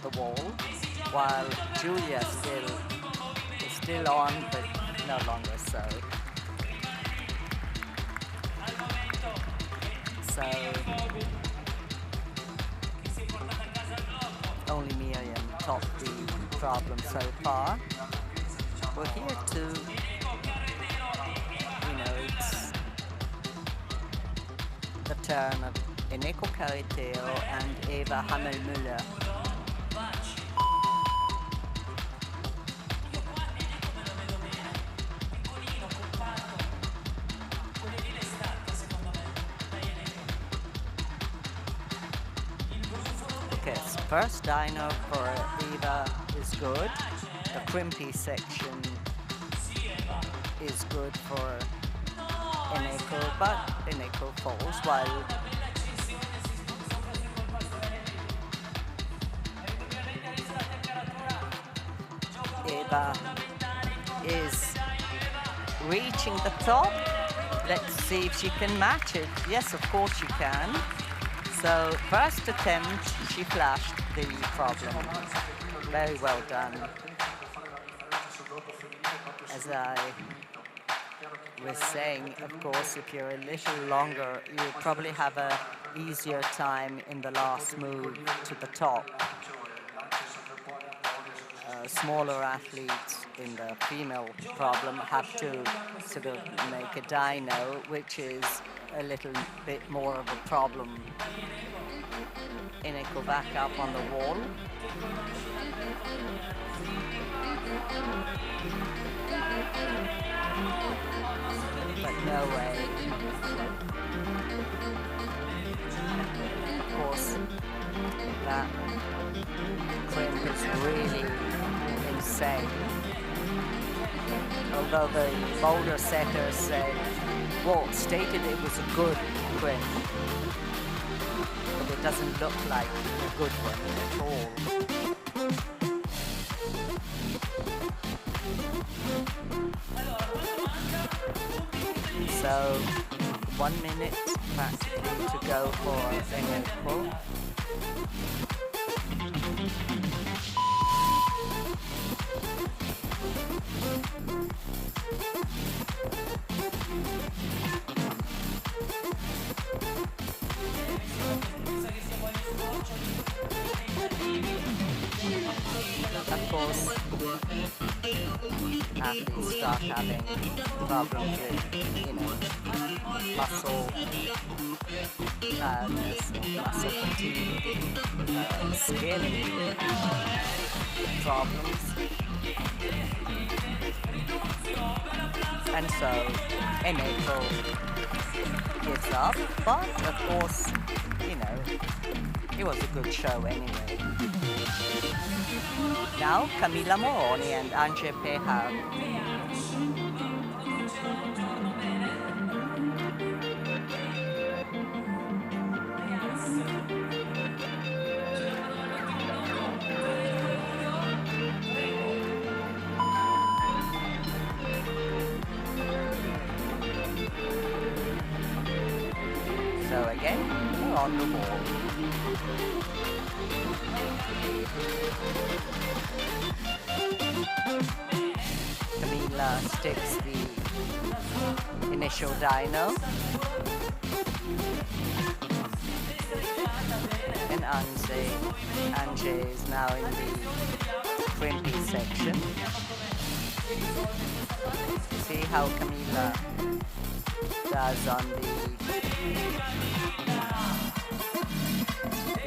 the wall, while Giulia is still on, but no longer so. So only Miriam topped the problem so far. We're here to, it's the turn of Eneko Carretero and Eva Hammelmüller. Okay, so first dyno for Eva is good. The crimpy section is good for Eneko, but Eneko falls while Eva is reaching the top, Let's see if she can match it. Yes, of course she can. So first attempt, she flashed the problem. Very well done. As I was saying, of course, if you're a little longer, you probably have a easier time in the last move to the top. Smaller athletes in the female problem have to sort of make a dyno, which is a little bit more of a problem. And go back up on the wall. But no way. Of course, that crimp is really insane. Although the boulder setter said, well, stated it was a good crimp, but it doesn't look like a good one at all. So 1 minute practically to go for an Expo. Of course, athletes start having problems with, muscle tiredness, muscle fatigue, skin problems. And so, Eneko gives up, but of course, it was a good show anyway. Now, Camilla Moroni and Anje Peha. So again, we're on the wall. Camilla sticks the initial dyno. And Anje is now in the crimpy section. See how Camilla does on the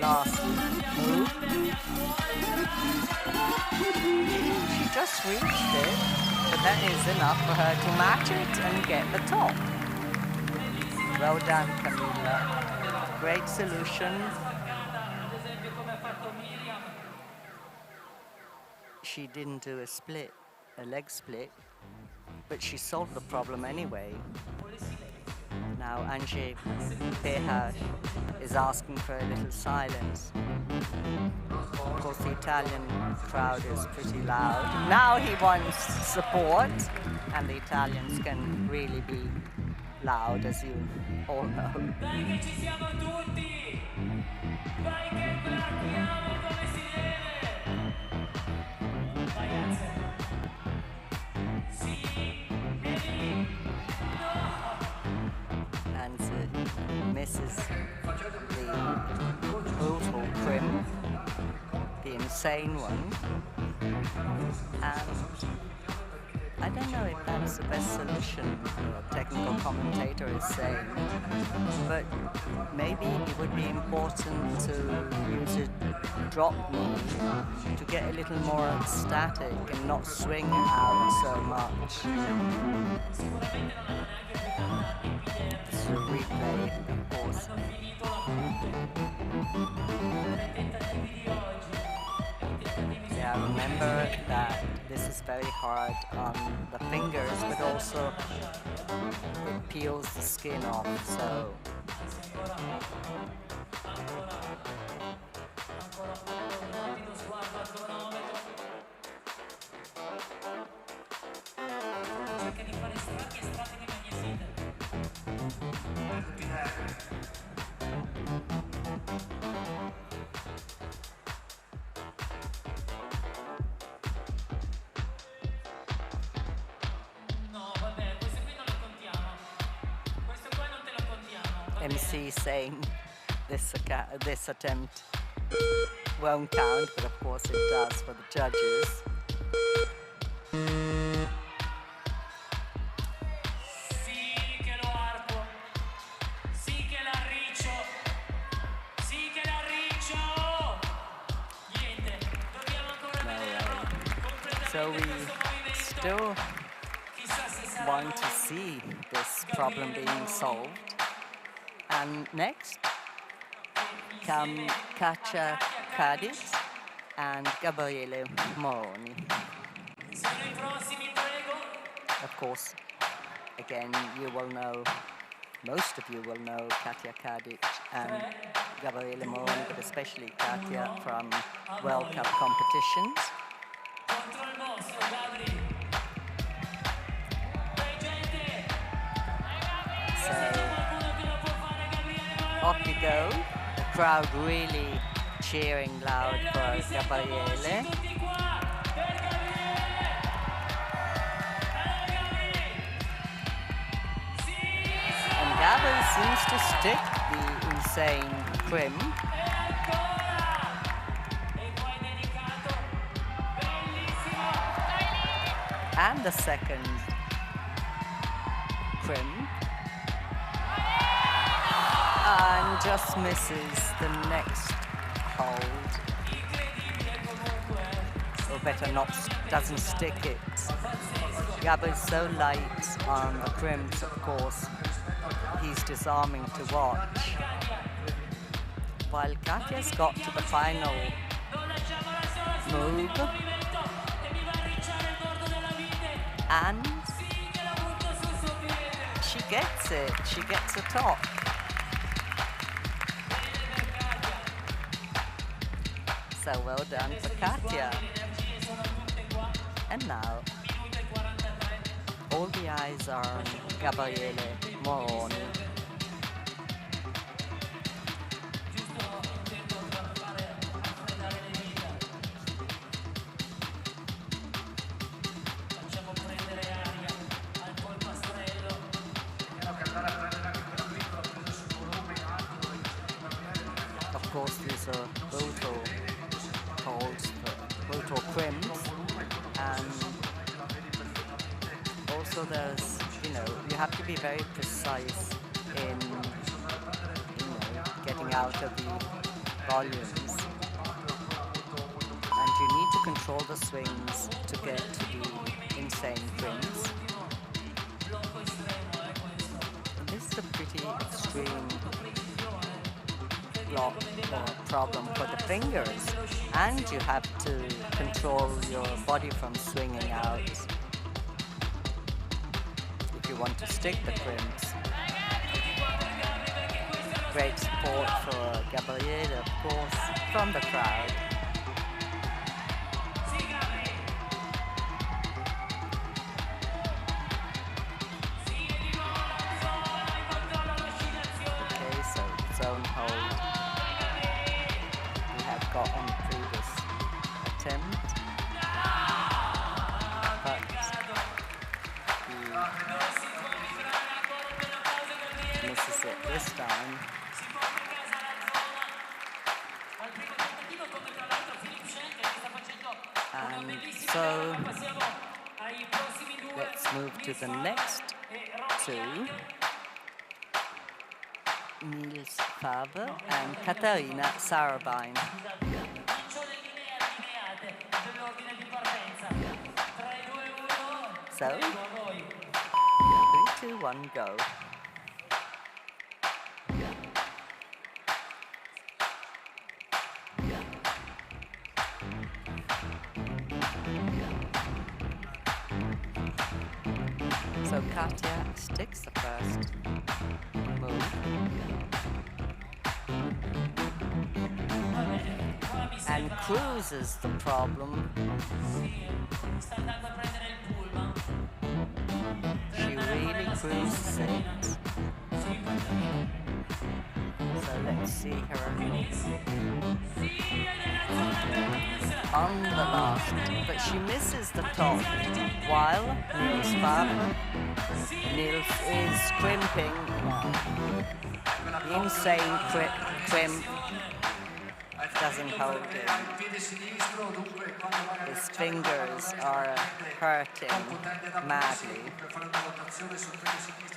last move. She just reached it, but that is enough for her to match it and get the top. Well done, Camilla. Great solution. She didn't do a leg split, but she solved the problem anyway. Now Anje Peha is asking for a little silence. Of course, the Italian crowd is pretty loud. Now he wants support, and the Italians can really be loud, as you all know. Misses the brutal crimp, the insane one, and I don't know if that's the best solution, the technical commentator is saying, but maybe it would be important to use a drop knee to get a little more static and not swing out so much. It's a replay, of course. Yeah, remember that this is very hard on the fingers, but also it peels the skin off, so MC saying this attempt won't count, but of course it does for the judges. So we still want to see this problem being solved. And next come Katia Kadic and Gabriele Moroni. Of course, again, you will know, most of you will know Katia Kadic and Gabriele Moroni, but especially Katia from World Cup competitions. So, off you go. The crowd really cheering loud for Gabriele. And Gabby seems to stick the insane crim. And the second crim. And just misses the next hold. Or better not, doesn't stick it. Gabby's so light on the crims, of course. He's disarming to watch. While Katia's got to the final move. And she gets it. She gets a top. So well done for Katia. And now, all the eyes are on Gabriele Moroni. Of course, these are brutal holds, brutal crims, and also there's, you have to be very precise in, getting out of the volumes, and you need to control the swings to get to the insane crims. And this is a pretty extreme block or problem for the fingers, and you have to control your body from swinging out if you want to stick the crims. Great support for Gabriele, of course, from the crowd. Okay, so zone hold. Got on the previous attempt, but he misses it this time. And so let's move to the next two. Niels Faber and Katarina Sarabine. So, 3, 2, 1, go. So Katia sticks the first move. And cruises the problem. She really cruises it. can see her on the last, but she misses the top, while Niels is crimping. The insane crimp doesn't hold him. His fingers are hurting madly,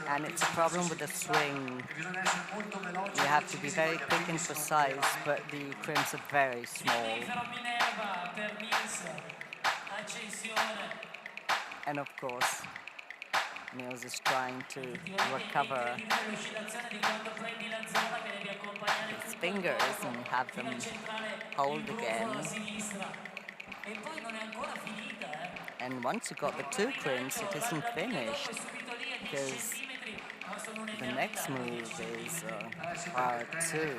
and it's a problem with the swing. You have to be very quick and precise, but the crimps are very small. And of course, Niels is trying to recover his fingers and have them hold again. And once you got the two crimps, it isn't finished, because the next move is hard too,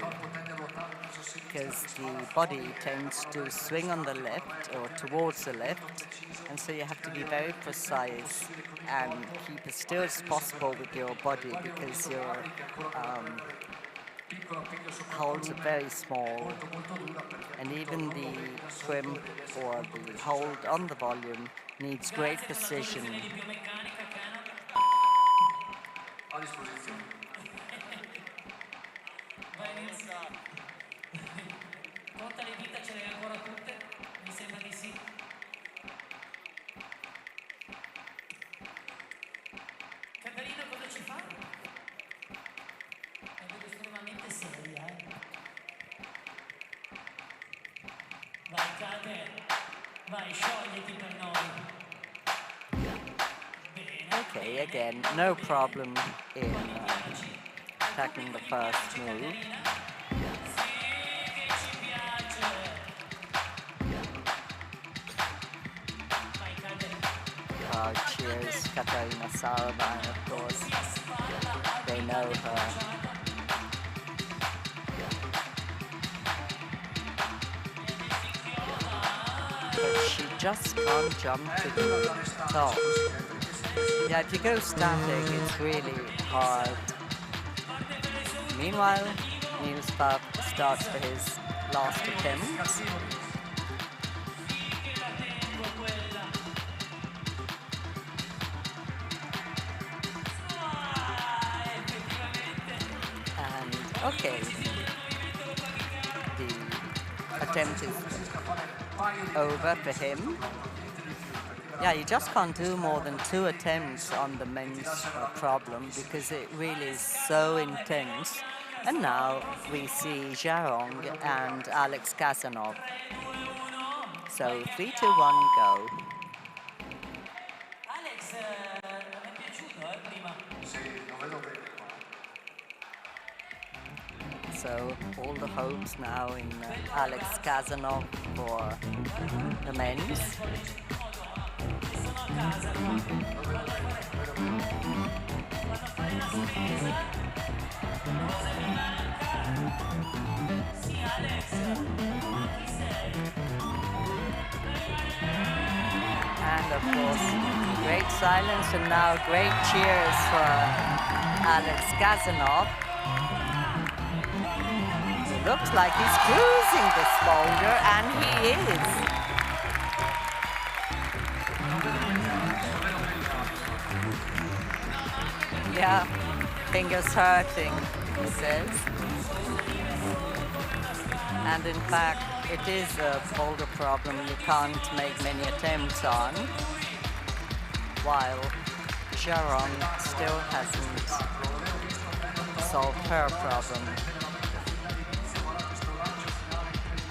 because the body tends to swing on the left or towards the left, and so you have to be very precise and keep as still as possible with your body, because your holds are very small, and even the crimp or the hold on the volume needs great precision. Okay, again, no problem in attacking the first move. Crowd cheers Katarina Salva, and of course, they know her. But she just can't jump to the top. Yeah, if you go static, it's really hard. Meanwhile, Niels starts for his last attempt. And, okay, the attempt is over for him. Yeah, you just can't do more than 2 attempts on the men's problem, because it really is so intense. And now we see Jarong and Alex Kazanov. So 3, 2, 1, go. So all the hopes now in Alex Kazanov for the men's. And of course, great silence, and now great cheers for Alex Kazanov. Looks like he's cruising this boulder, and he is. Yeah, fingers hurting, he says. And in fact, it is a boulder problem you can't make many attempts on, while Jarong still hasn't solved her problem.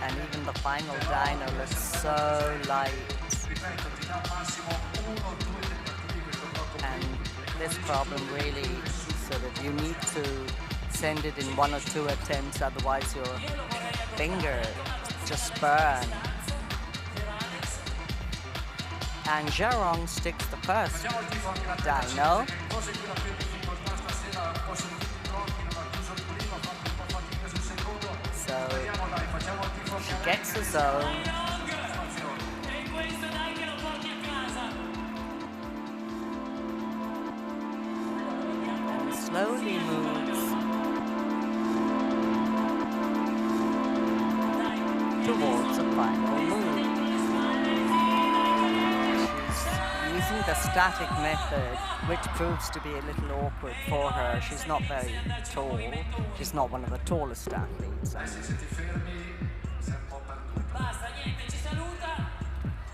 And even the final dyno looks so light. And this problem really sort of, you need to send it in 1 or 2 attempts, otherwise your finger just burn. And Jarong sticks the first dyno. So she gets the zone. And slowly moves towards the final move. She's using the static method, which proves to be a little awkward for her. She's not very tall. She's not one of the tallest athletes.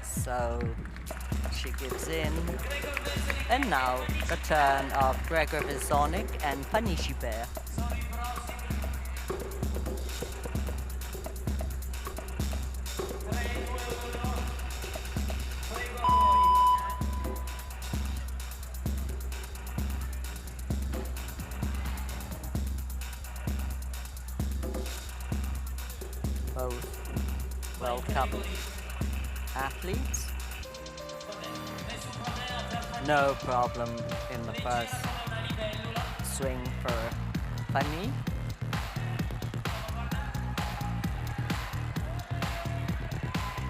So she gives in. And now the turn of Gregor Vizonik and Fanny Gibert. Both World Cup athletes. No problem in the first swing for Fanny.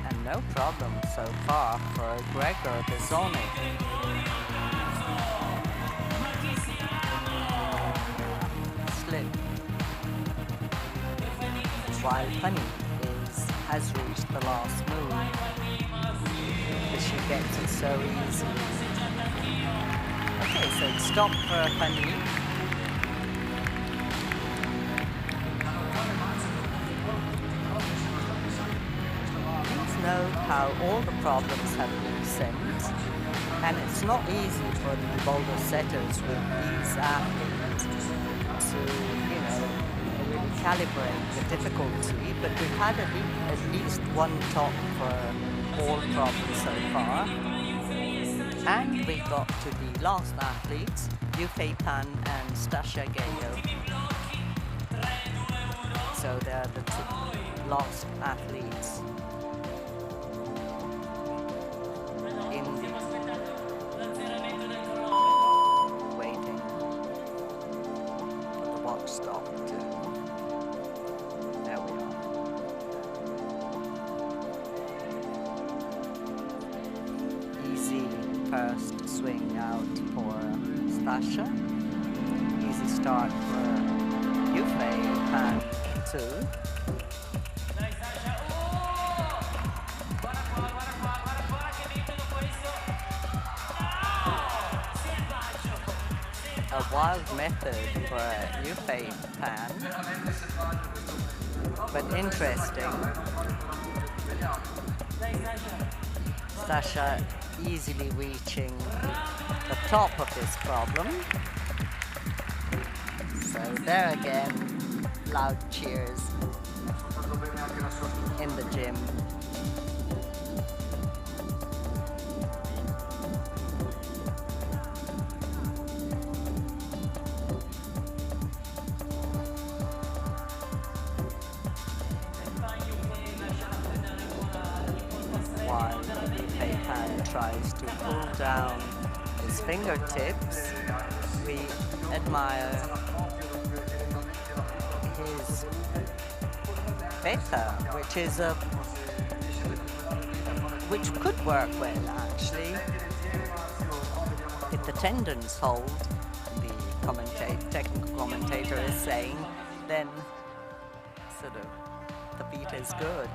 And no problem so far for Gregor Vizonik. Slip. While Fanny has reached the last move, but she gets it so easily. Okay, so it's stopped for Fanny. Please note how all the problems have been sent, and it's not easy for the boulder setters with these athletes to, really calibrate the difficulty, but we've had at least one top for all problems so far. And we got to the last athletes, Yufei Pan and Stasia Gayo. So they're the two last athletes in the waiting for the watch stop to. There we are. Easy first swing out for Stasia. Easy start for Yufei Pan too. A wild method for Yufei Pan, but interesting. Stasia easily reaching the top of this problem. So there again, loud cheers in the gym. While Yufei Pan tries to pull down his fingertips, we admire his beta, which could work well actually if the tendons hold. The technical commentator is saying, then sort of the beat is good.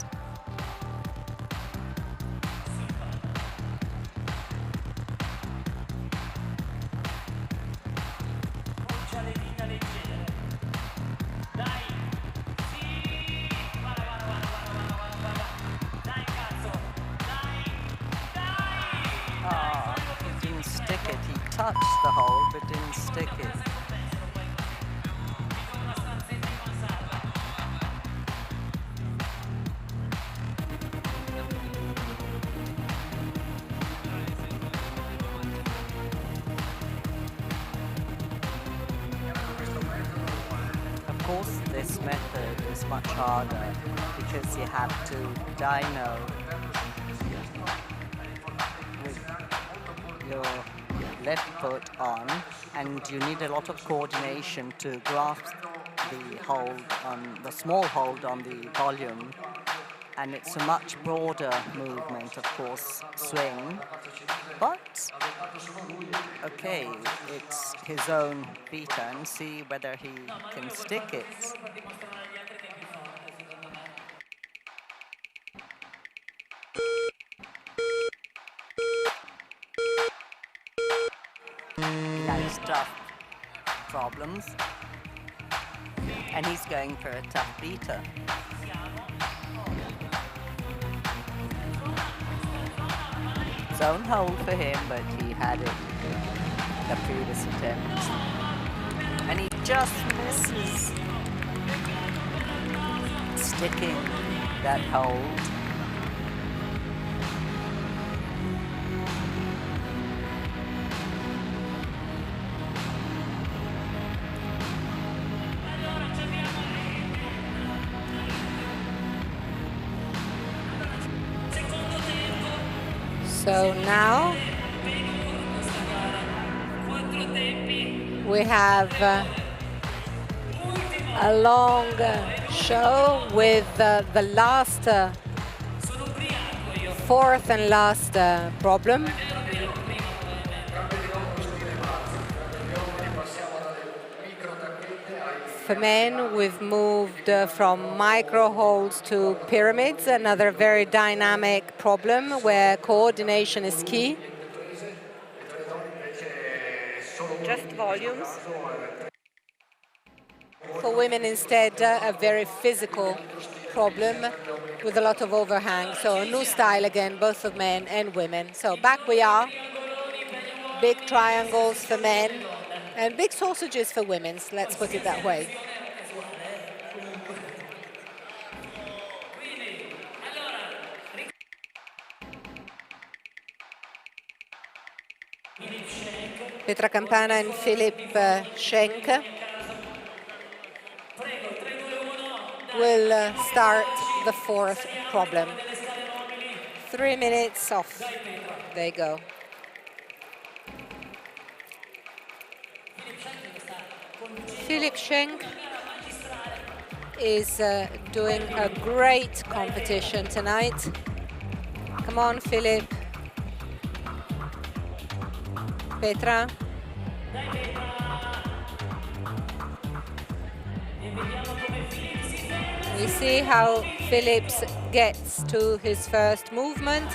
Touched the hole but didn't stick it. Of course, this method is much harder because you have to dyno with your left foot on, and you need a lot of coordination to grasp the hold on the small hold on the volume, and it's a much broader movement, of course, swing. But okay, it's his own beta, and see whether he can stick it. problems. And he's going for a tough beater. Zone hold for him, but he had it the previous attempt. And he just misses sticking that hold. So now we have a long show with the last, fourth and last problem. For men, we've moved from micro holds to pyramids, another very dynamic problem where coordination is key. Just volumes. For women instead, a very physical problem with a lot of overhang. So a new style again, both of men and women. So back we are. Big triangles for men and big sausages for women, let's put it that way. Petra Campana and Philip Schenk will start the fourth problem. 3 minutes off. They go. Philip Schenk is doing a great competition tonight. Come on, Philip. Petra. We see how Phillips gets to his first movement.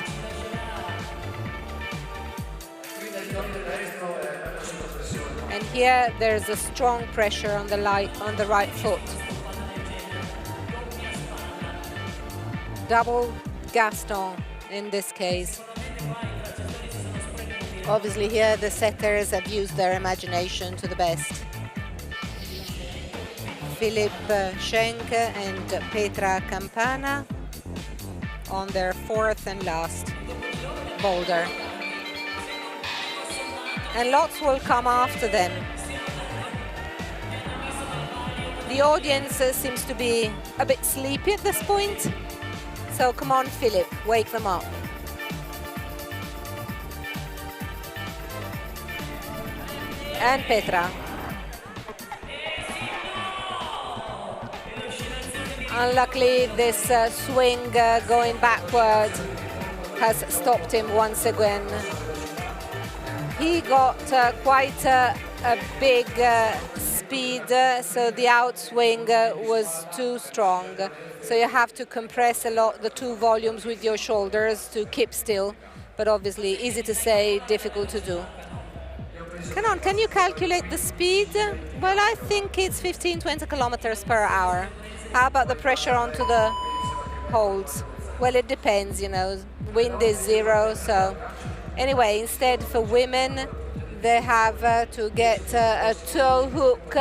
And here there's a strong pressure on the right foot. Double Gaston in this case. Obviously here the setters have used their imagination to the best. Philip Schenk and Petra Campana on their fourth and last boulder. And lots will come after them. The audience seems to be a bit sleepy at this point. So come on, Philip, wake them up. And Petra. Unluckily, this swing going backward has stopped him once again. He got quite a big speed, so the outswing was too strong. So you have to compress a lot the two volumes with your shoulders to keep still, but obviously easy to say, difficult to do. Come on, can you calculate the speed? Well, I think it's 15-20 kilometers per hour. How about the pressure onto the holds? Well, it depends, you know, wind is 0, so anyway, instead for women, they have to get a toe hook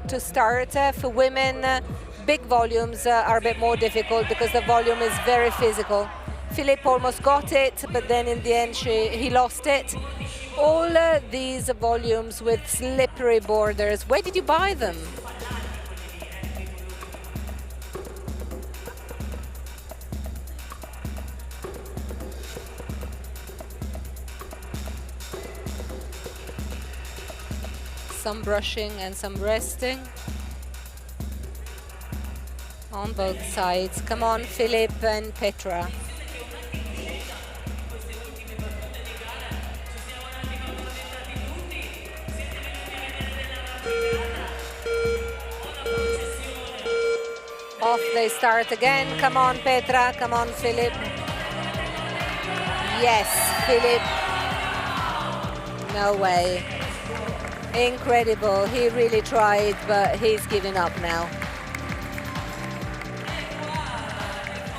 to start. For women, big volumes are a bit more difficult because the volume is very physical. Philip almost got it, but then in the end he lost it. All these volumes with slippery borders, where did you buy them? Some brushing and some resting on both sides. Come on, Philip and Petra. Off they start again. Come on, Petra. Come on, Philip. Yes, Philip. No way. Incredible. He really tried, but he's giving up now.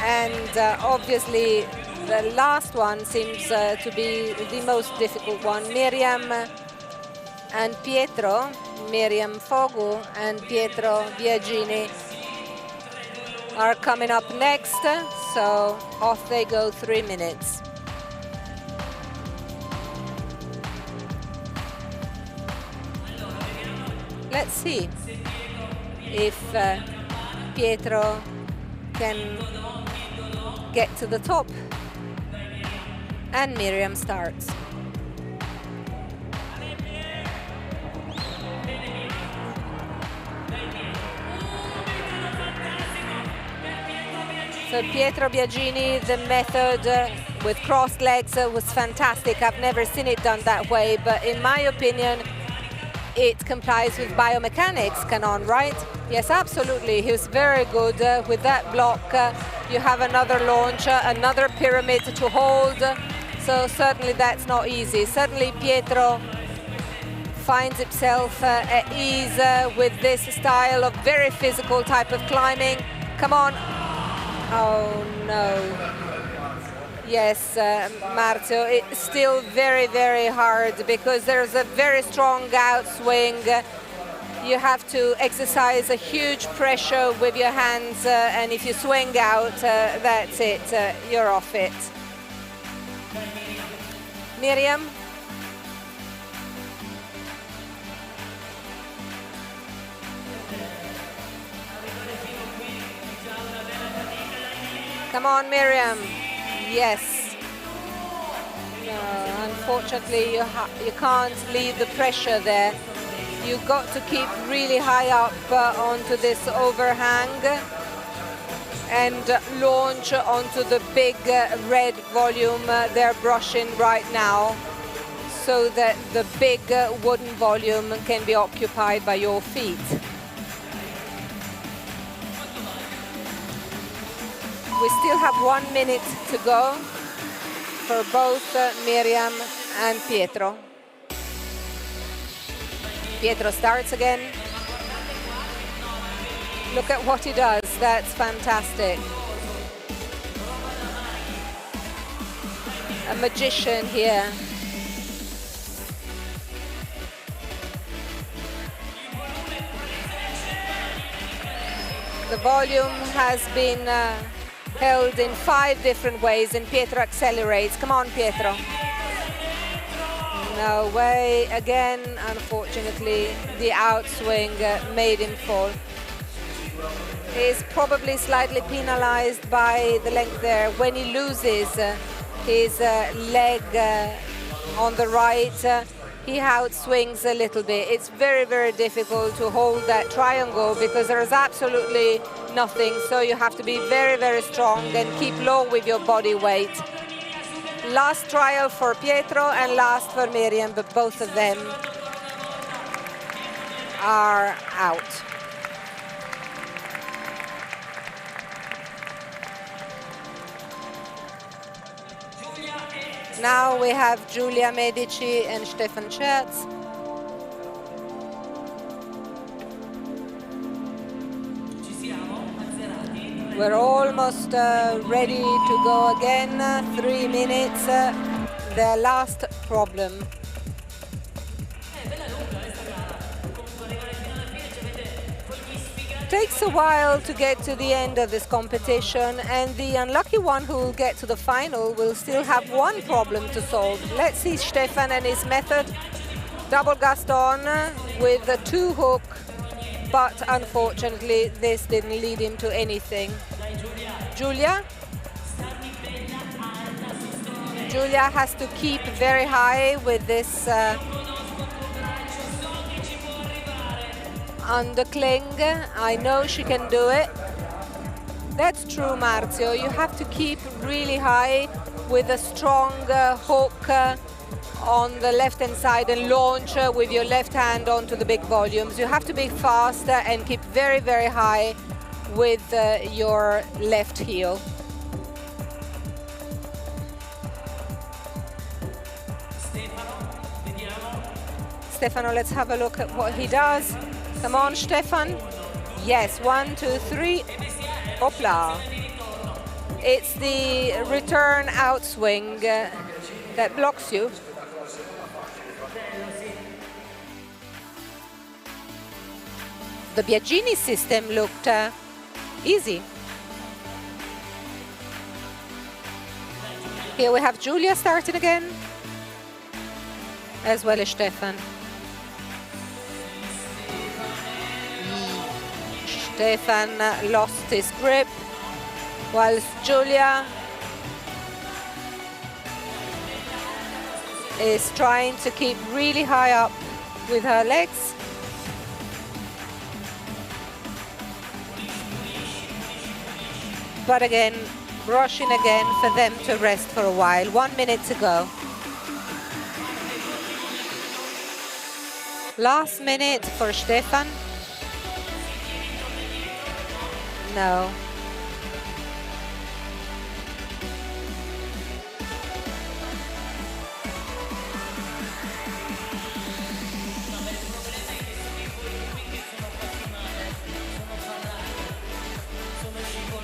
And obviously, the last one seems to be the most difficult one. Miriam and Pietro, Miriam Fogu and Pietro Biagini are coming up next. So off they go, 3 minutes. Let's see if Pietro can get to the top. And Miriam starts. So Pietro Biagini, the method with crossed legs was fantastic. I've never seen it done that way, but in my opinion, it complies with biomechanics, Canon, right? Yes, absolutely. He was very good with that block. You have another launch, another pyramid to hold. So certainly that's not easy. Certainly Pietro finds himself at ease with this style of very physical type of climbing. Come on. Oh no. Yes, Marzio, it's still very, very hard because there's a very strong outswing. You have to exercise a huge pressure with your hands, and if you swing out, that's it, you're off it. Miriam? Come on, Miriam. Yes. No, unfortunately, you can't leave the pressure there. You've got to keep really high up onto this overhang and launch onto the big red volume they're brushing right now, so that the big wooden volume can be occupied by your feet. We still have 1 minute to go for both Miriam and Pietro. Pietro starts again. Look at what he does, that's fantastic. A magician here. The volume has been held in 5 different ways, and Pietro accelerates. Come on, Pietro. No way. Again, unfortunately, the outswing made him fall. He's probably slightly penalized by the length there. When he loses his leg on the right, he outswings a little bit. It's very, very difficult to hold that triangle because there is absolutely nothing. So you have to be very, very strong and keep low with your body weight. Last trial for Pietro and last for Miriam, but both of them are out. Now we have Giulia Medici and Stefan Scherz. We're almost ready to go again. 3 minutes, their last problem. Takes a while to get to the end of this competition, and the unlucky one who will get to the final will still have 1 problem to solve. Let's see Stefan and his method. Double Gaston with a 2 hook, but unfortunately this didn't lead him to anything. Giulia? Giulia has to keep very high with this undercling. I know she can do it. That's true, Marzio. You have to keep really high with a strong hook on the left-hand side and launch with your left hand onto the big volumes. You have to be fast and keep very, very high with your left heel. Stefano, let's have a look at what he does. Come on, Stefan. Yes, 1, 2, 3. Hopla. It's the return outswing that blocks you. The Biagini system looked easy. Here we have Giulia starting again, as well as Stefan. Stefan lost his grip, whilst Giulia is trying to keep really high up with her legs. But again, rushing again for them to rest for a while. 1 minute to go. Last minute for Stefan. No.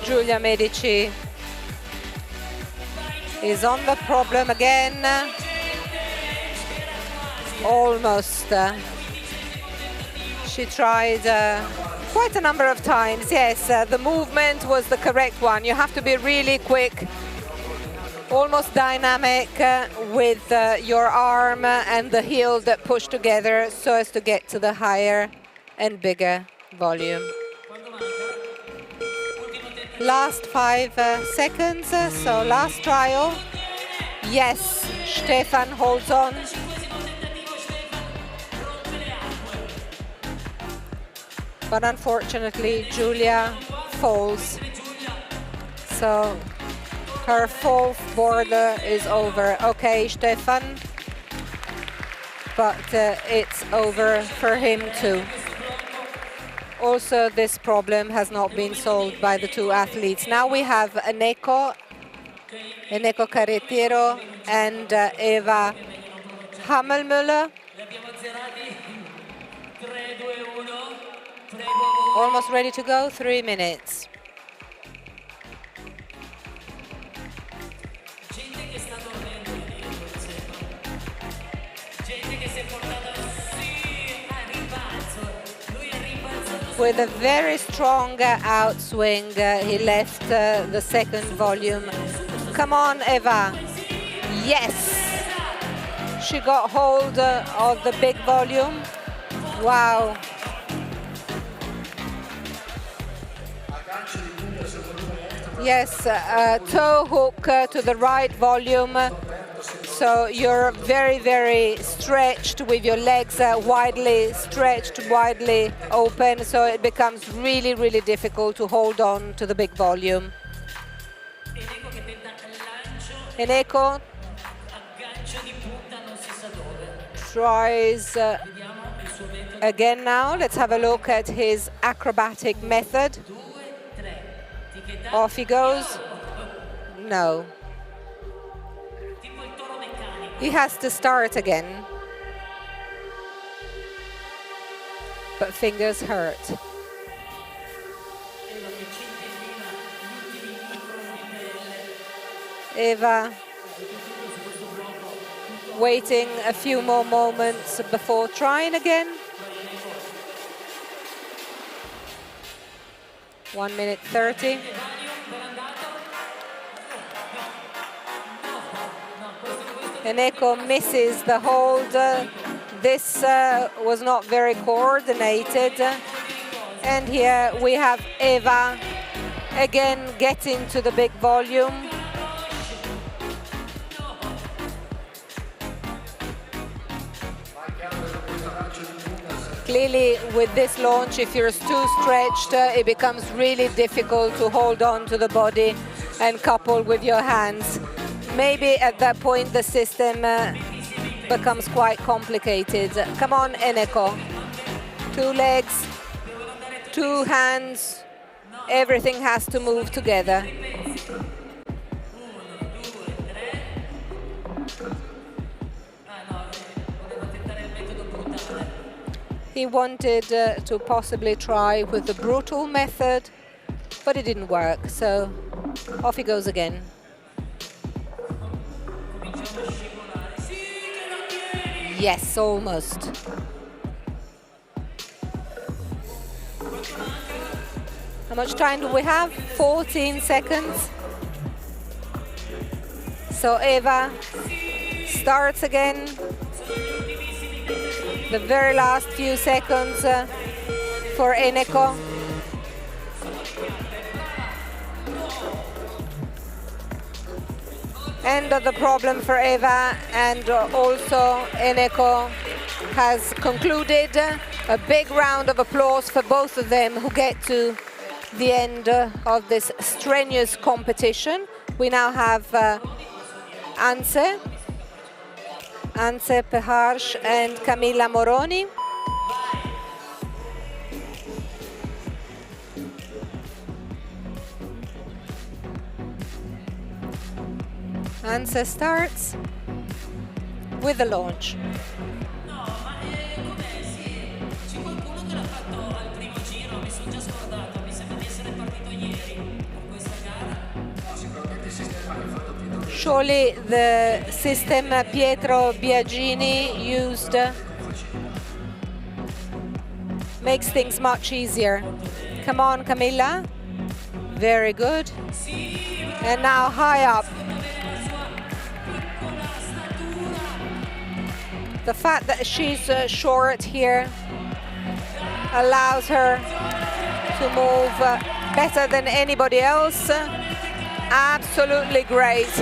Giulia Medici is on the problem again. Almost. She tried quite a number of times. Yes, the movement was the correct one. You have to be really quick, almost dynamic with your arm and the heel that push together so as to get to the higher and bigger volume. Last 5 seconds, so last trial. Yes, Stefan holds on. But unfortunately, Giulia falls. So her fourth border is over. Okay, Stefan, but it's over for him too. Also, this problem has not been solved by the two athletes. Now we have Eneko Carrettiero and Eva Hammelmüller. Almost ready to go, 3 minutes. With a very strong outswing, he left the second volume. Come on, Eva. Yes. She got hold of the big volume. Wow. Yes, toe hook to the right volume. So you're very, very stretched with your legs widely stretched, widely open. So it becomes really, really difficult to hold on to the big volume. Eneko tries again now. Let's have a look at his acrobatic method. Off he goes. No. He has to start again. But fingers hurt. Eva waiting a few more moments before trying again. 1 minute 30. Eneko misses the hold. This was not very coordinated. And here we have Eva again getting to the big volume. Clearly, with this launch, if you're too stretched, it becomes really difficult to hold on to the body and couple with your hands. Maybe at that point the system becomes quite complicated. Come on, Eneko. 2 legs, 2 hands, everything has to move together. He wanted to possibly try with the brutal method, but it didn't work, so off he goes again. Yes, almost. How much time do we have? 14 seconds. So Eva starts again. The very last few seconds for Eneko. End of the problem for Eva, and also Eneko has concluded. A big round of applause for both of them who get to the end of this strenuous competition. We now have Anse Peharsh and Camilla Moroni. Anse starts with the launch. Surely the system Pietro Biagini used makes things much easier. Come on, Camilla. Very good. And now high up. The fact that she's short here allows her to move better than anybody else. Absolutely great.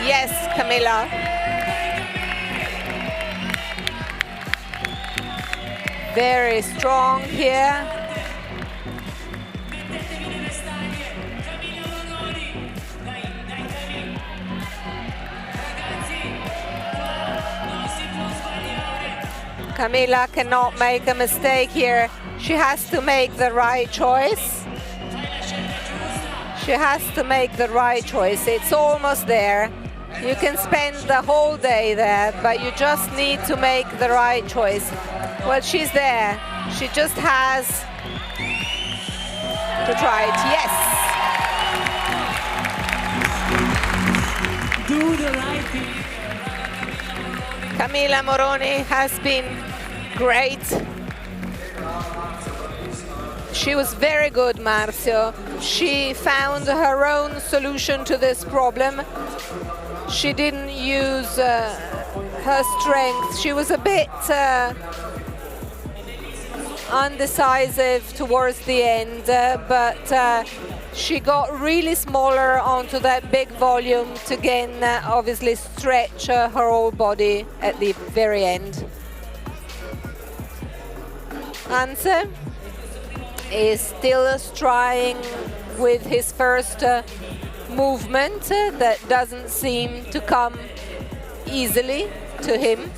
Yes, Camilla. Very strong here. Camilla cannot make a mistake here. She has to make the right choice. She has to make the right choice. It's almost there. You can spend the whole day there, but you just need to make the right choice. Well, she's there. She just has to try it. Yes. Do the right thing. Camilla Moroni has been great. She was very good, Marcio. She found her own solution to this problem. She didn't use her strength. She was a bit undecisive towards the end, but she got really smaller onto that big volume to again obviously stretch her whole body at the very end. Anse is still trying with his first movement that doesn't seem to come easily to him.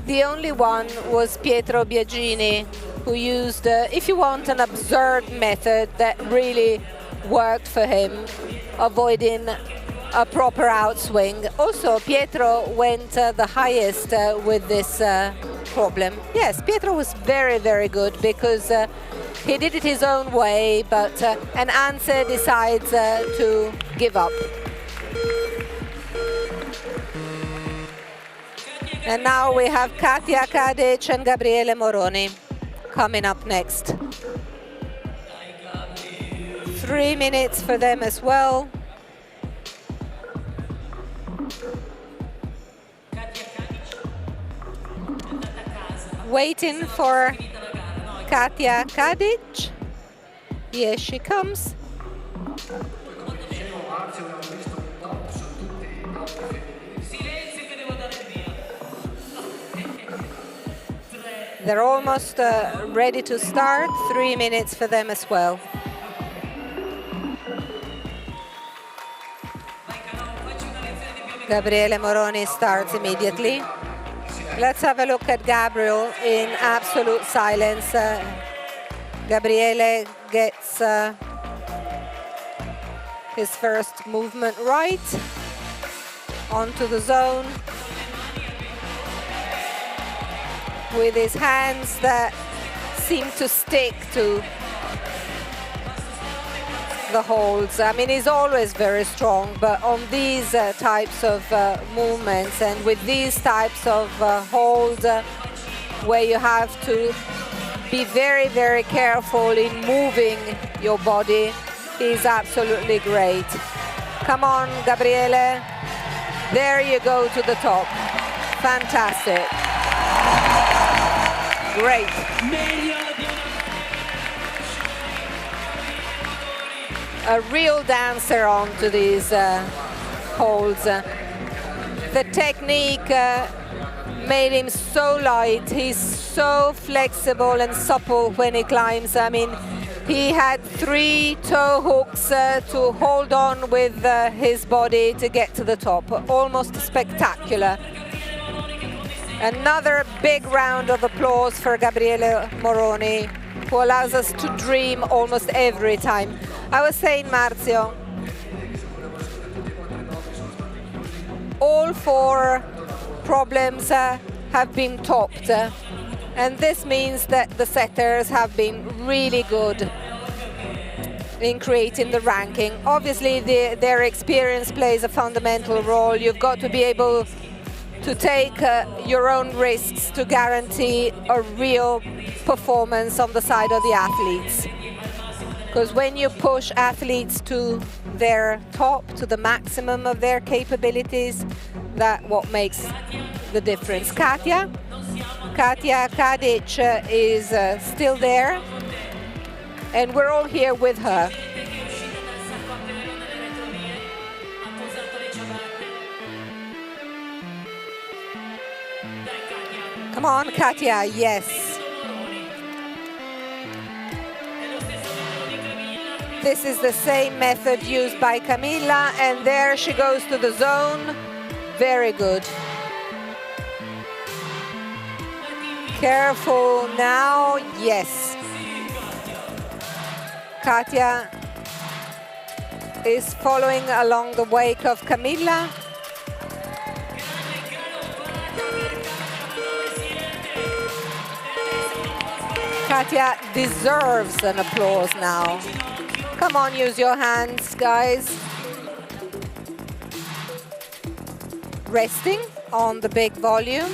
The only one was Pietro Biagini, who used, if you want, an absurd method that really worked for him, avoiding a proper outswing. Also, Pietro went the highest with this problem. Yes, Pietro was very, very good because he did it his own way, but an Anse decides to give up. And now we have Katia Kadic and Gabriele Moroni coming up next. 3 minutes for them as well. Waiting for Katia Kadic. Here she comes. They're almost ready to start. 3 minutes for them as well. Gabriele Moroni starts immediately. Let's have a look at Gabriel in absolute silence. Gabriele gets his first movement right onto the zone. with his hands that seem to stick to the holds. I mean, he's always very strong, but on these types of movements and with these types of hold where you have to be very, very careful in moving your body, he's absolutely great. Come on, Gabriele. There you go to the top. Fantastic. Great. A real dancer onto these holds. The technique made him so light. He's so flexible and supple when he climbs. I mean, he had 3 toe hooks to hold on with his body to get to the top. Almost spectacular. Another big round of applause for Gabriele Moroni, who allows us to dream almost every time. I was saying, Marzio, all 4 problems have been topped, and this means that the setters have been really good in creating the ranking. Obviously, their experience plays a fundamental role. You've got to be able to take your own risks to guarantee a real performance on the side of the athletes. Because when you push athletes to their top, to the maximum of their capabilities, that's what makes the difference. Katia Kadic is still there, and we're all here with her. Come on, Katia, yes. This is the same method used by Camilla, and there she goes to the zone. Very good. Careful now, yes. Katia is following along the wake of Camilla. Katia deserves an applause now. Come on, use your hands, guys. Resting on the big volume.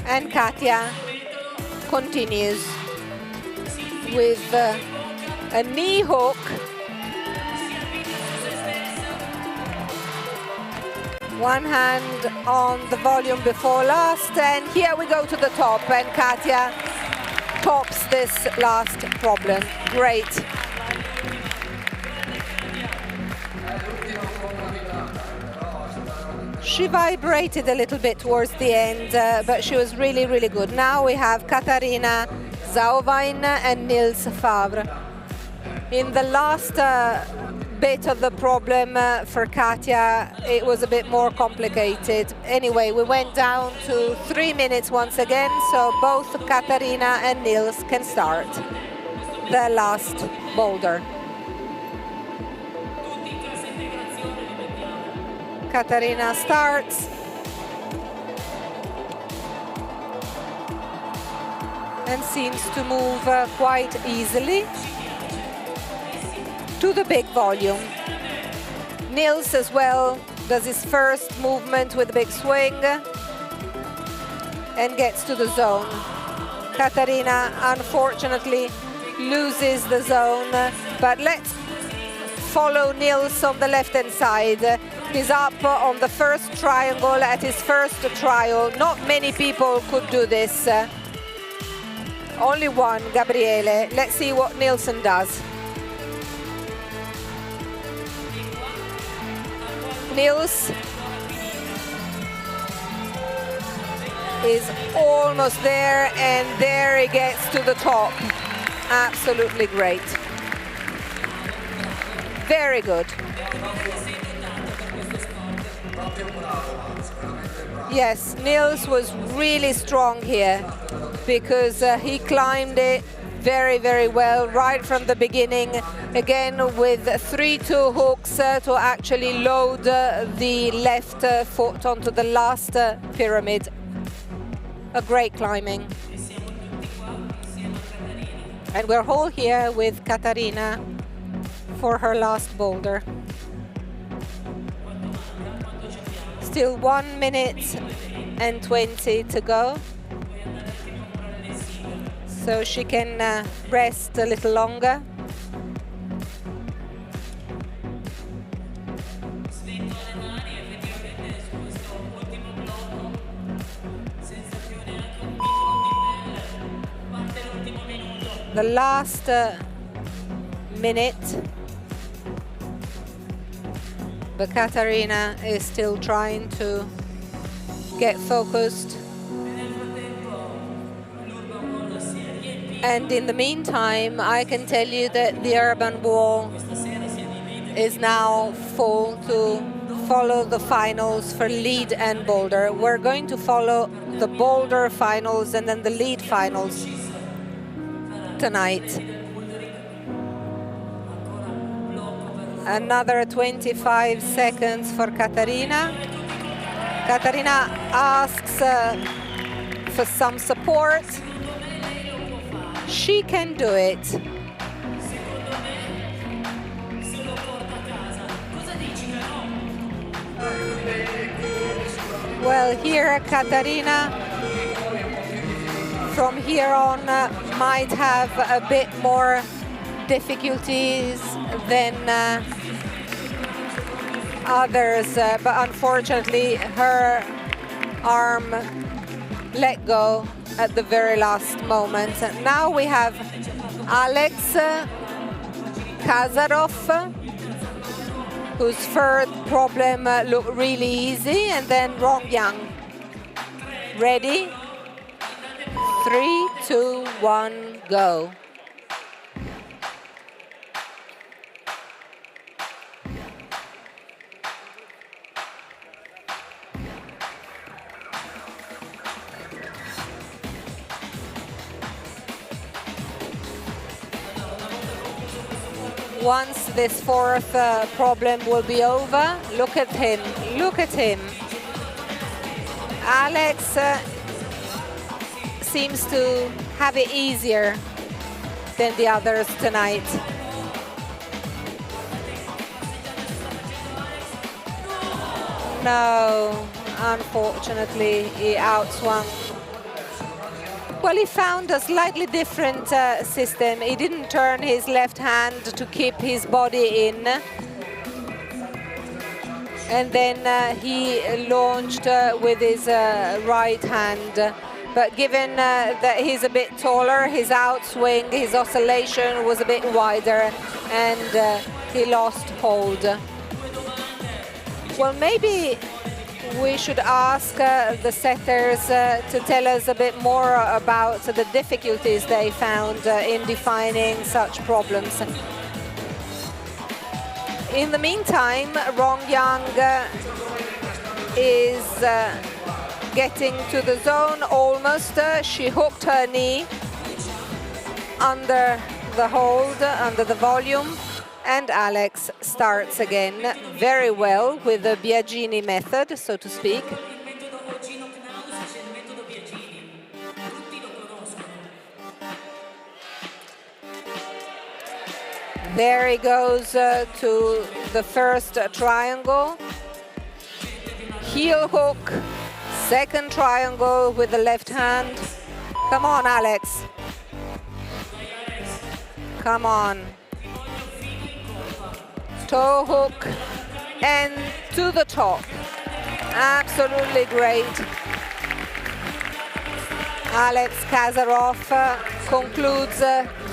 And Katia continues with a knee hook. One hand on the volume before last, and here we go to the top, and Katia tops this last problem. Great. She vibrated a little bit towards the end, but she was really, really good. Now we have Katarina Zauvain and Nils Favre. In the last bit of the problem for Katia, it was a bit more complicated. Anyway, we went down to 3 minutes once again, so both Katarina and Nils can start the last boulder. Katarina starts. And seems to move quite easily to the big volume. Nils as well does his first movement with a big swing and gets to the zone. Katarina unfortunately loses the zone, but let's follow Nils on the left-hand side. He's up on the first triangle at his first trial. Not many people could do this. Only one, Gabriele. Let's see what Nilsson does. Nils is almost there, and there he gets to the top. Absolutely great. Very good. Yes, Nils was really strong here because he climbed it very, very well right from the beginning. Again, with 3 toe hooks to actually load the left foot onto the last pyramid. a great climbing. And we're all here with Caterina for her last boulder. Still 1 minute and 20 to go. So she can rest a little longer. The last minute, but Caterina is still trying to get focused. And in the meantime, I can tell you that the UrbanWall is now full to follow the finals for lead and boulder. We're going to follow the boulder finals and then the lead finals tonight. Another 25 seconds for Caterina. Caterina asks for some support. She can do it. Well, here Caterina from here on might have a bit more difficulties than others, but unfortunately her arm let go at the very last moment. Now we have Alex Kazarov, whose third problem looked really easy, and then Rong Yang. Ready? 3, 2, 1, go. Once this fourth problem will be over, look at him, look at him. Alex seems to have it easier than the others tonight. No, unfortunately, he outswung. Well, he found a slightly different system. He didn't turn his left hand to keep his body in. And then he launched with his right hand. But given that he's a bit taller, his outswing, his oscillation was a bit wider, and he lost hold. Well, maybe we should ask the setters to tell us a bit more about the difficulties they found in defining such problems. In the meantime, Rong Yang is getting to the zone almost. She hooked her knee under the hold, under the volume. And Alex starts again very well with the Biagini method, so to speak. There he goes to the first triangle. Heel hook, second triangle with the left hand. Come on, Alex. Come on. Toe hook and to the top. Absolutely great. Alex Kazarov concludes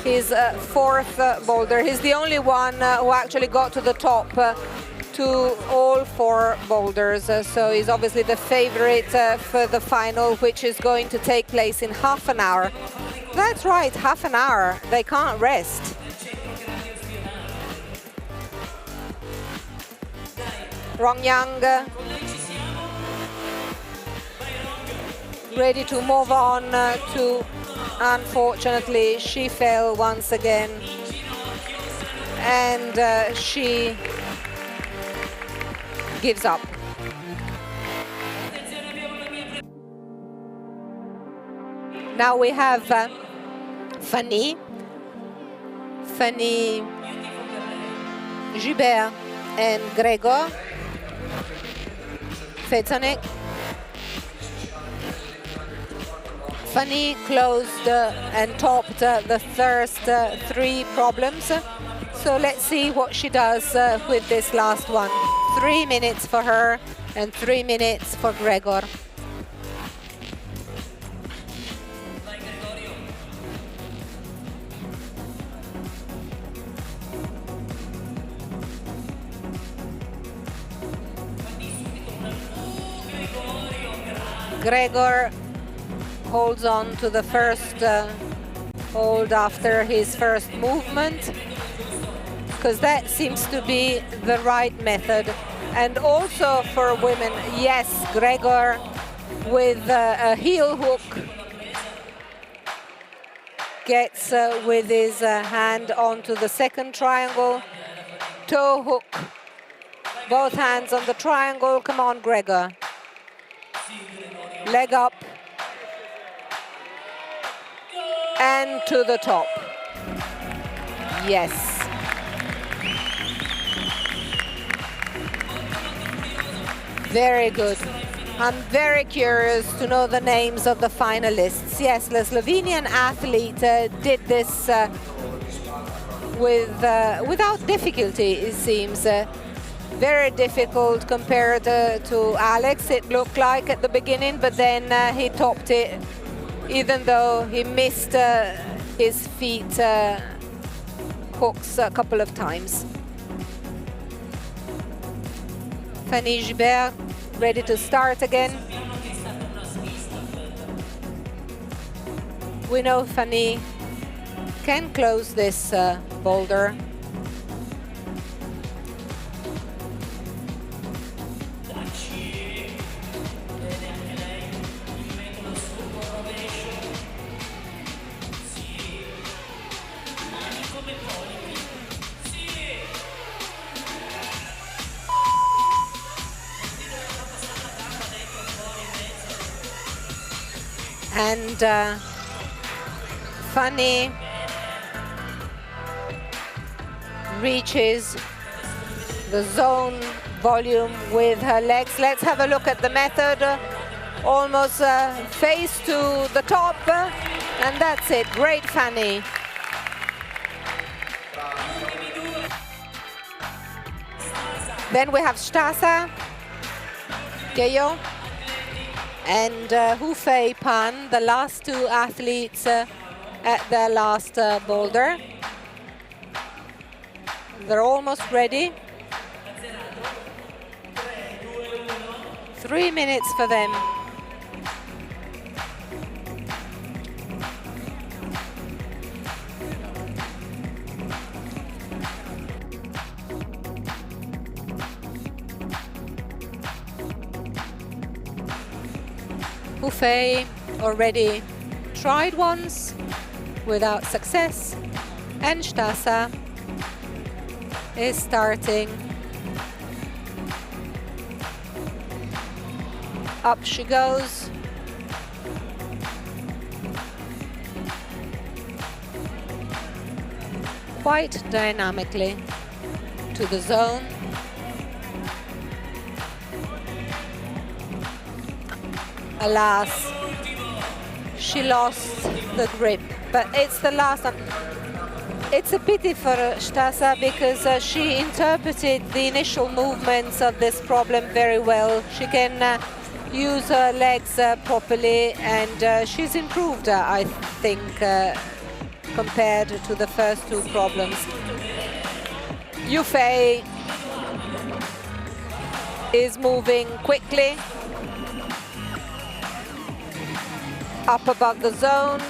his fourth boulder. He's the only one who actually got to the top to all 4 boulders. So he's obviously the favorite for the final, which is going to take place in half an hour. That's right, half an hour. They can't rest. Rong Yang ready to move on to, unfortunately, she fell once again, and she gives up. Now we have Fanny Gilbert and Gregor Fetzanek. Fanny closed and topped the first 3 problems. So let's see what she does with this last one. 3 minutes for her and 3 minutes for Gregor. Gregor holds on to the first hold after his first movement, because that seems to be the right method. And also for women, yes, Gregor with a heel hook gets with his hand onto the second triangle, toe hook, both hands on the triangle. Come on, Gregor. Leg up and to the top. Yes. Very good. I'm very curious to know the names of the finalists. Yes, the Slovenian athlete did this without difficulty, it seems. Very difficult compared to Alex, it looked like at the beginning, but then he topped it, even though he missed his feet hooks a couple of times. Fanny Gilbert ready to start again. We know Fanny can close this boulder. And Fanny reaches the zone volume with her legs. Let's have a look at the method. Almost face to the top, and that's it. Great, Fanny. Then we have Stasa, Geyo, and Hufei Pan, the last 2 athletes at their last boulder. They're almost ready. 3 minutes for them. Hufei already tried once without success, and Stasa is starting. Up she goes. Quite dynamically to the zone. Alas, she lost the grip, but it's the last one. It's a pity for Stasa because she interpreted the initial movements of this problem very well. She can use her legs properly, and she's improved, I think, compared to the first 2 problems. Hufei is moving quickly up above the zone.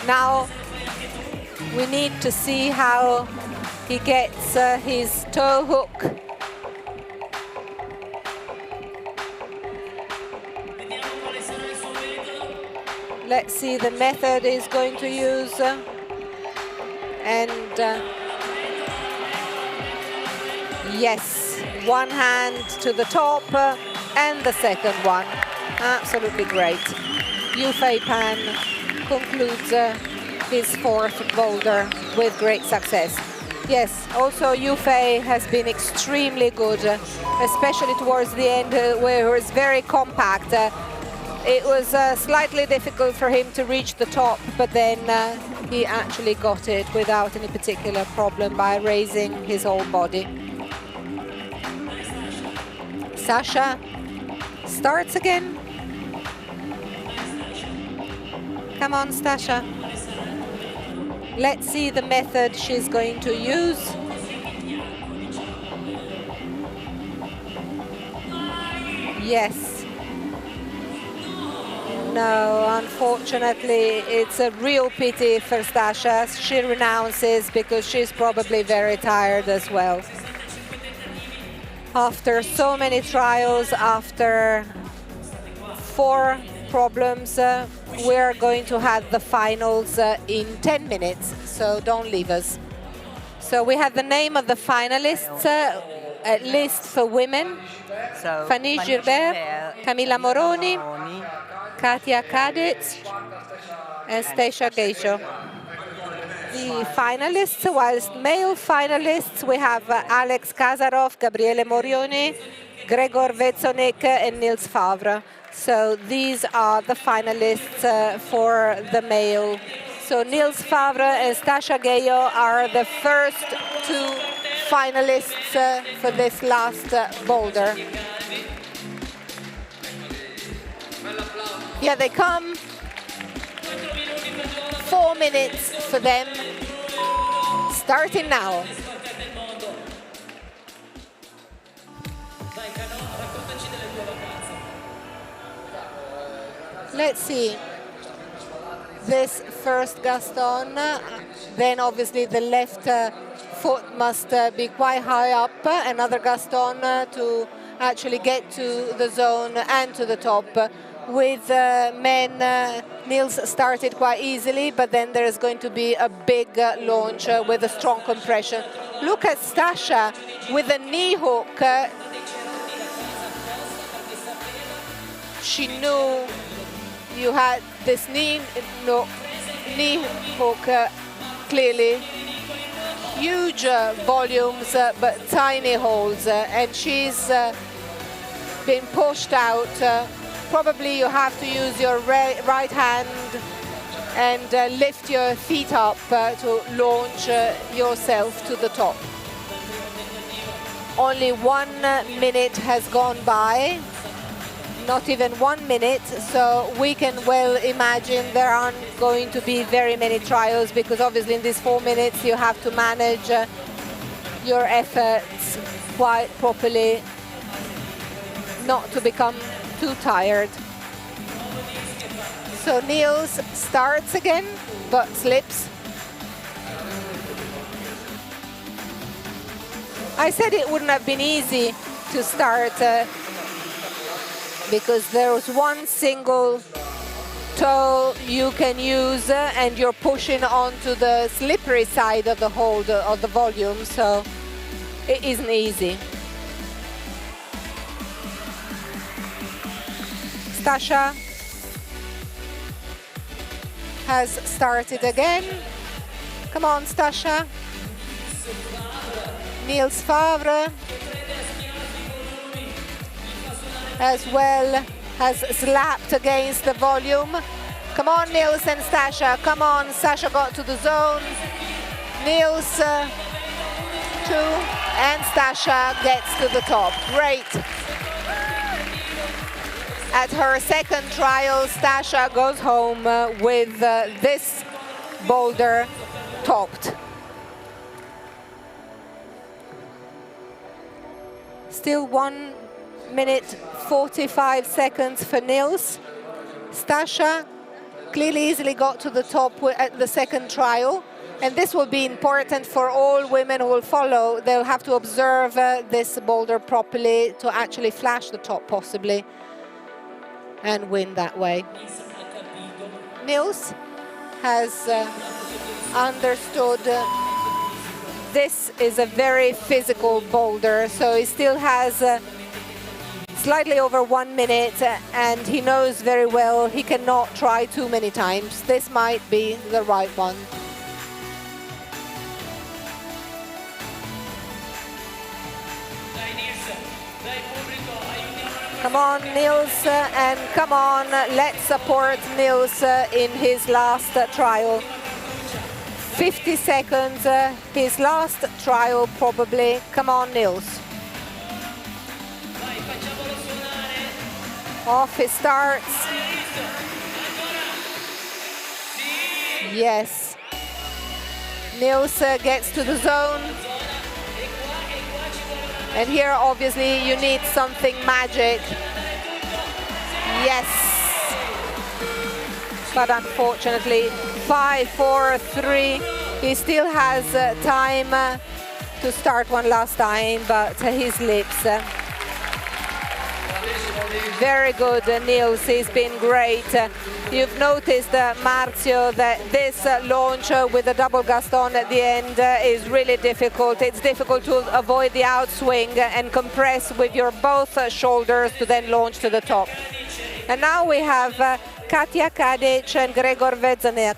Now we need to see how he gets his toe hook. Let's see the method he's going to use. And yes, one hand to the top and the second one. Absolutely great. Yufei Pan concludes his fourth boulder with great success. Yes, also Yufei has been extremely good, especially towards the end where it was very compact. It was slightly difficult for him to reach the top, but then he actually got it without any particular problem by raising his whole body. Sasha starts again. Come on, Stasha. Let's see the method she's going to use. Yes. No, unfortunately, it's a real pity for Stasha. She renounces because she's probably very tired as well. After so many trials, after 4 problems, we're going to have the finals in 10 minutes, so don't leave us. So we have the name of the finalists, at least for women. So, Fanny Gilbert, Camilla Moroni, Katia Kaditz, and Stacia Geijo. The finalists, whilst male finalists, we have Alex Kazarov, Gabriele Morioni, Gregor Vetsonik, and Nils Favre. So these are the finalists for the male. So Nils Favre and Stacia Geijo are the first 2 finalists for this last boulder. Here they come. 4 minutes for them, starting now. Let's see. This first Gaston, then obviously the left foot must be quite high up. Another Gaston to actually get to the zone and to the top. With men, Nils started quite easily, but then there's going to be a big launch with a strong compression. Look at Stasha with a knee hook. She knew you had this knee hook, clearly. Huge volumes, but tiny holes, and she's been pushed out. Probably you have to use your right hand and lift your feet up to launch yourself to the top. Only 1 minute has gone by, not even 1 minute, so we can well imagine there aren't going to be very many trials, because obviously in these 4 minutes you have to manage your efforts quite properly, not to become too tired. So Nils starts again, but slips. I said it wouldn't have been easy to start because there was one single toe you can use and you're pushing onto the slippery side of the hold of the volume, so it isn't easy. Stasha has started again. Come on, Stasha. Nils Favre as well has slapped against the volume. Come on, Nils and Stasha. Come on, Sasha got to the zone. Nils 2 and Stasha gets to the top. Great. At her second trial, Stasha goes home with this boulder topped. Still 1 minute 45 seconds for Nils. Stasha clearly easily got to the top at the second trial. And this will be important for all women who will follow. They'll have to observe this boulder properly to actually flash the top possibly and win that way. Nils has understood this is a very physical boulder, so he still has slightly over 1 minute, and he knows very well he cannot try too many times. This might be the right one. Come on, Nils, and come on, let's support Nils in his last trial. 50 seconds, his last trial probably. Come on, Nils. Off he starts. Yes. Nils gets to the zone. And here, obviously, you need something magic. Yes. But unfortunately, 5, 4, 3. He still has time to start one last time, but his lips. Very good, Nils. He's been great. You've noticed, Marzio, that this launch with a double Gaston at the end is really difficult. It's difficult to avoid the outswing and compress with your both shoulders to then launch to the top. And now we have Katia Kadic and Gregor Vedzanek.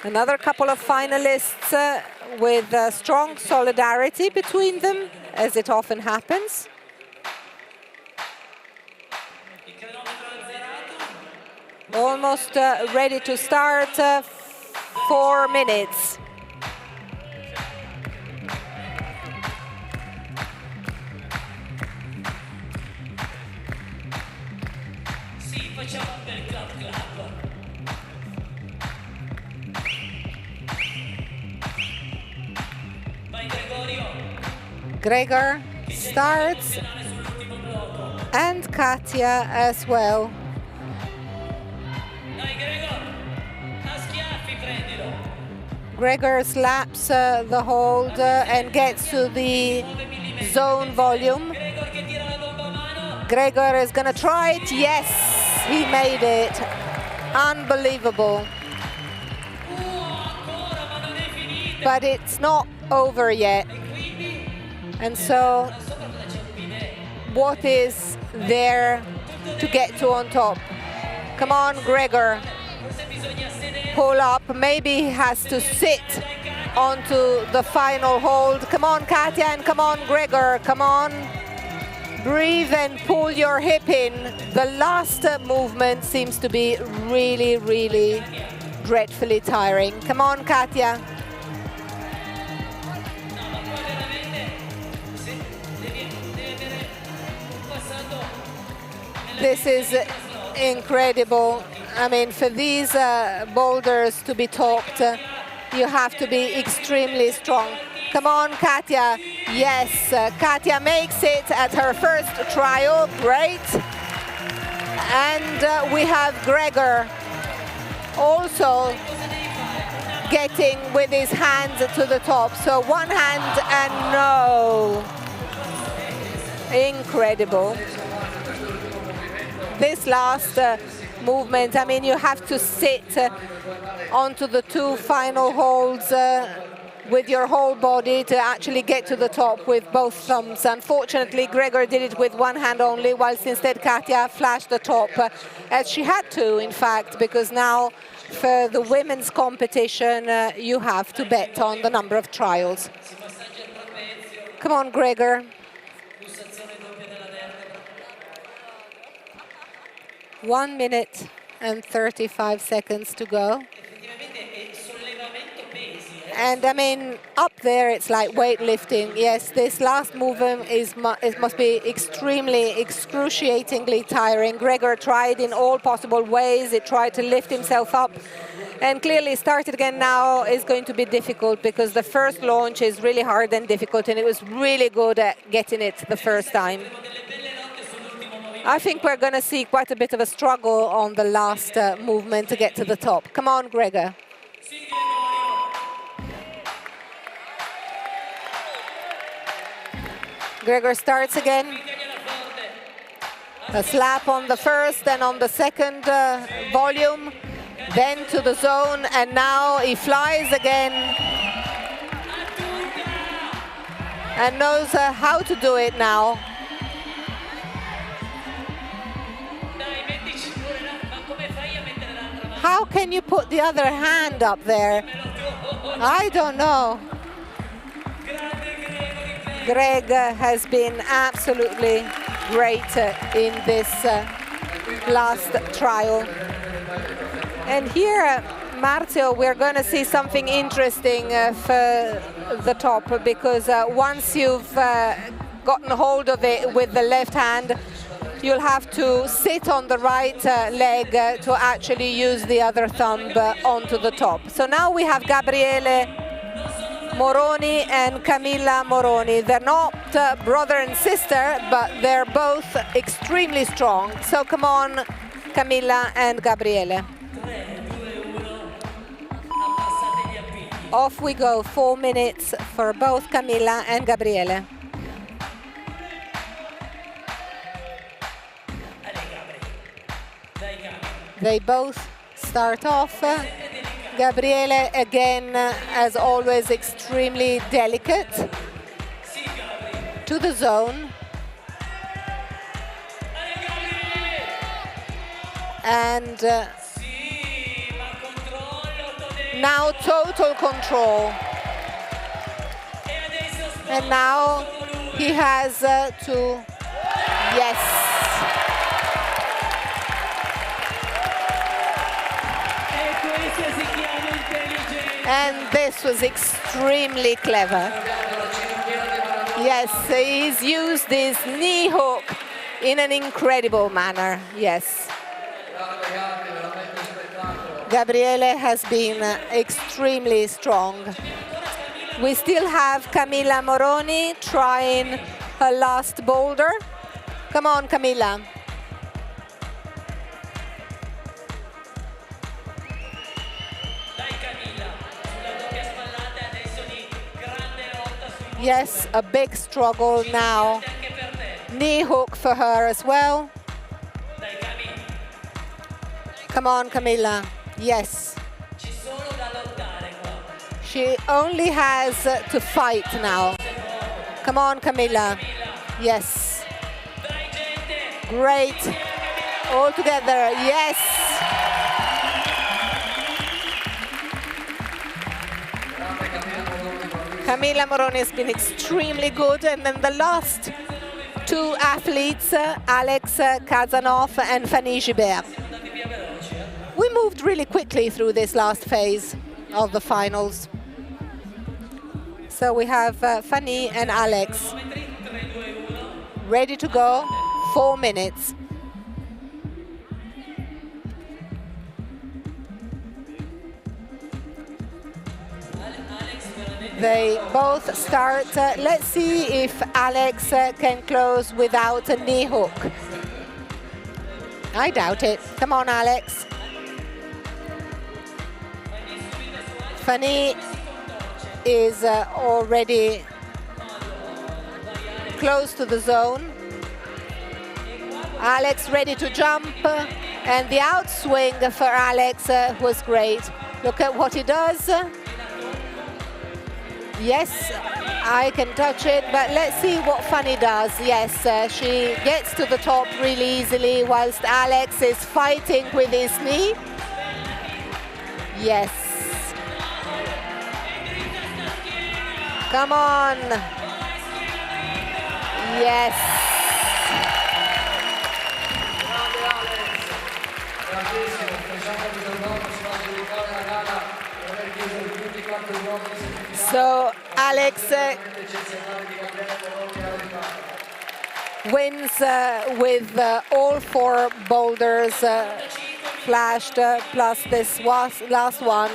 Another couple of finalists with strong solidarity between them, as it often happens. Almost ready to start, 4 minutes. Gregor starts, and Katia as well. Gregor slaps the hold and gets to the zone volume. Gregor is going to try it. Yes, he made it. Unbelievable. But it's not over yet. And so, what is there to get to on top? Come on, Gregor. Pull up. Maybe he has to sit onto the final hold. Come on, Katia, and come on, Gregor. Come on. Breathe and pull your hip in. The last movement seems to be really, really dreadfully tiring. Come on, Katia. This is incredible. I mean, for these boulders to be topped, you have to be extremely strong. Come on, Katia. Yes, Katia makes it at her first trial. Great. And we have Gregor also getting with his hands to the top. So one hand and no. Incredible. This last movement, I mean, you have to sit onto the two final holds with your whole body to actually get to the top with both thumbs. Unfortunately, Gregor did it with one hand only, whilst instead Katia flashed the top, as she had to, in fact, because now for the women's competition, you have to bet on the number of trials. Come on, Gregor. 1 minute and 35 seconds to go. And I mean, up there it's like weightlifting. Yes, this last movement it must be extremely, excruciatingly tiring. Gregor tried in all possible ways. He tried to lift himself up. And clearly started again now is going to be difficult because the first launch is really hard and difficult, and it was really good at getting it the first time. I think we're going to see quite a bit of a struggle on the last movement to get to the top. Come on, Gregor. Gregor starts again. A slap on the first and on the second volume, then to the zone, and now he flies again. and knows how to do it now. How can you put the other hand up there? I don't know. Greg has been absolutely great in this last trial. And here, Marzio, we're going to see something interesting for the top, because once you've gotten hold of it with the left hand, you'll have to sit on the right leg to actually use the other thumb onto the top. So now we have Gabriele Moroni and Camilla Moroni. They're not brother and sister, but they're both extremely strong. So come on, Camilla and Gabriele. Off we go, 4 minutes for both Camilla and Gabriele. They both start off. Gabriele, again, as always, extremely delicate. To the zone. And now total control. And now he has to, yes. And this was extremely clever. Yes, he's used his knee hook in an incredible manner, yes. Gabriele has been extremely strong. We still have Camilla Moroni trying her last boulder. Come on, Camilla. Yes, a big struggle now. Knee hook for her as well. Come on, Camilla. Yes. She only has to fight now. Come on, Camilla. Yes. Great. All together. Yes. Camilla Moroni has been extremely good. And then the last two athletes, Alex Kazanov and Fanny Gibert. We moved really quickly through this last phase of the finals. So we have Fanny and Alex ready to go, 4 minutes. They both start. Let's see if Alex can close without a knee hook. I doubt it. Come on, Alex. Fanny is already close to the zone. Alex ready to jump, and the outswing for Alex was great. Look at what he does. Yes, I can touch it, but let's see what Fanny does. Yes, she gets to the top really easily, whilst Alex is fighting with his knee. Yes. Come on. Yes. So Alex wins with all 4 boulders flashed, plus this last one.